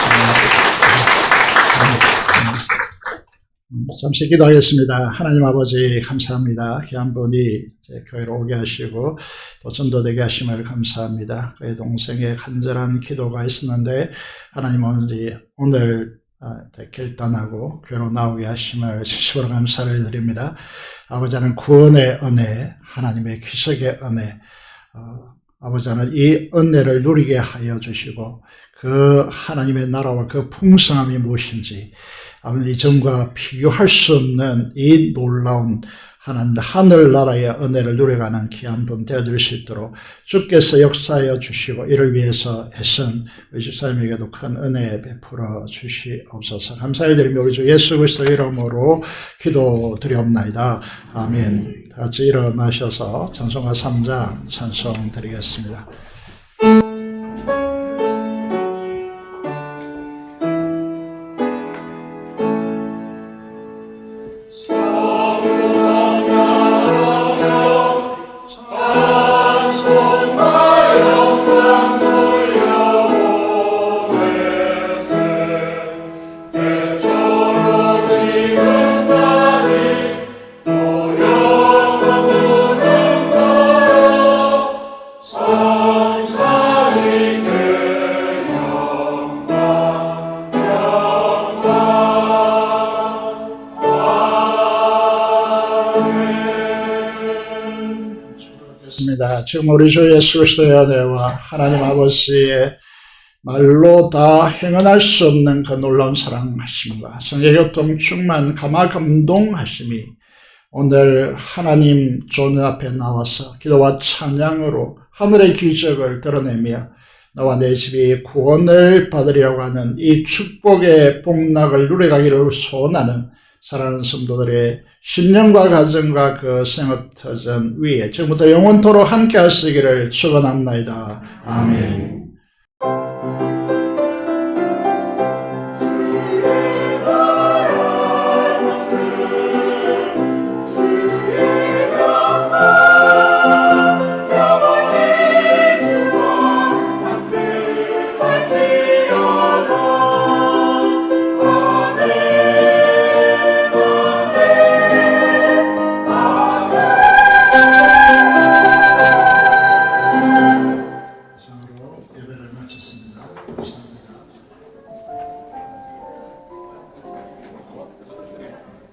잠시 기도하겠습니다. 하나님 아버지 감사합니다. 귀한 분이 제 교회로 오게 하시고 또 전도되게 하심을 감사합니다. 그의 동생의 간절한 기도가 있었는데 하나님 오늘 결단하고 교회로 나오게 하심을 진심으로 감사를 드립니다. 아버지는 구원의 은혜, 하나님의 기적의 은혜, 아버지는 이 은혜를 누리게 하여 주시고 그 하나님의 나라와 그 풍성함이 무엇인지 아버지 이전과 비교할 수 없는 이 놀라운 하나님 하늘나라의 은혜를 누려가는 귀한 분 되어줄 수 있도록 주께서 역사하여 주시고 이를 위해서 애쓴 우리 집사님에게도 큰 은혜 베풀어 주시옵소서. 감사를 드리며 우리 주 예수 그리스도 이름으로 기도드리옵나이다. 아멘. 다 같이 일어나셔서 찬송가 3장 찬송 드리겠습니다. 지금 우리 주 예수 그리스도의 은혜와 하나님 아버지의 말로 다 행언할 수 없는 그 놀라운 사랑하심과 성의 교통 충만 감화 감동하심이 오늘 하나님 존 앞에 나와서 기도와 찬양으로 하늘의 기적을 드러내며 나와 내 집이 구원을 받으리라고 하는 이 축복의 복락을 누려가기를 소원하는 사랑하는 성도들의 신령과 가정과 그 생업터전 위에 지금부터 영원토록 함께 하시기를 축원합니다. 아멘.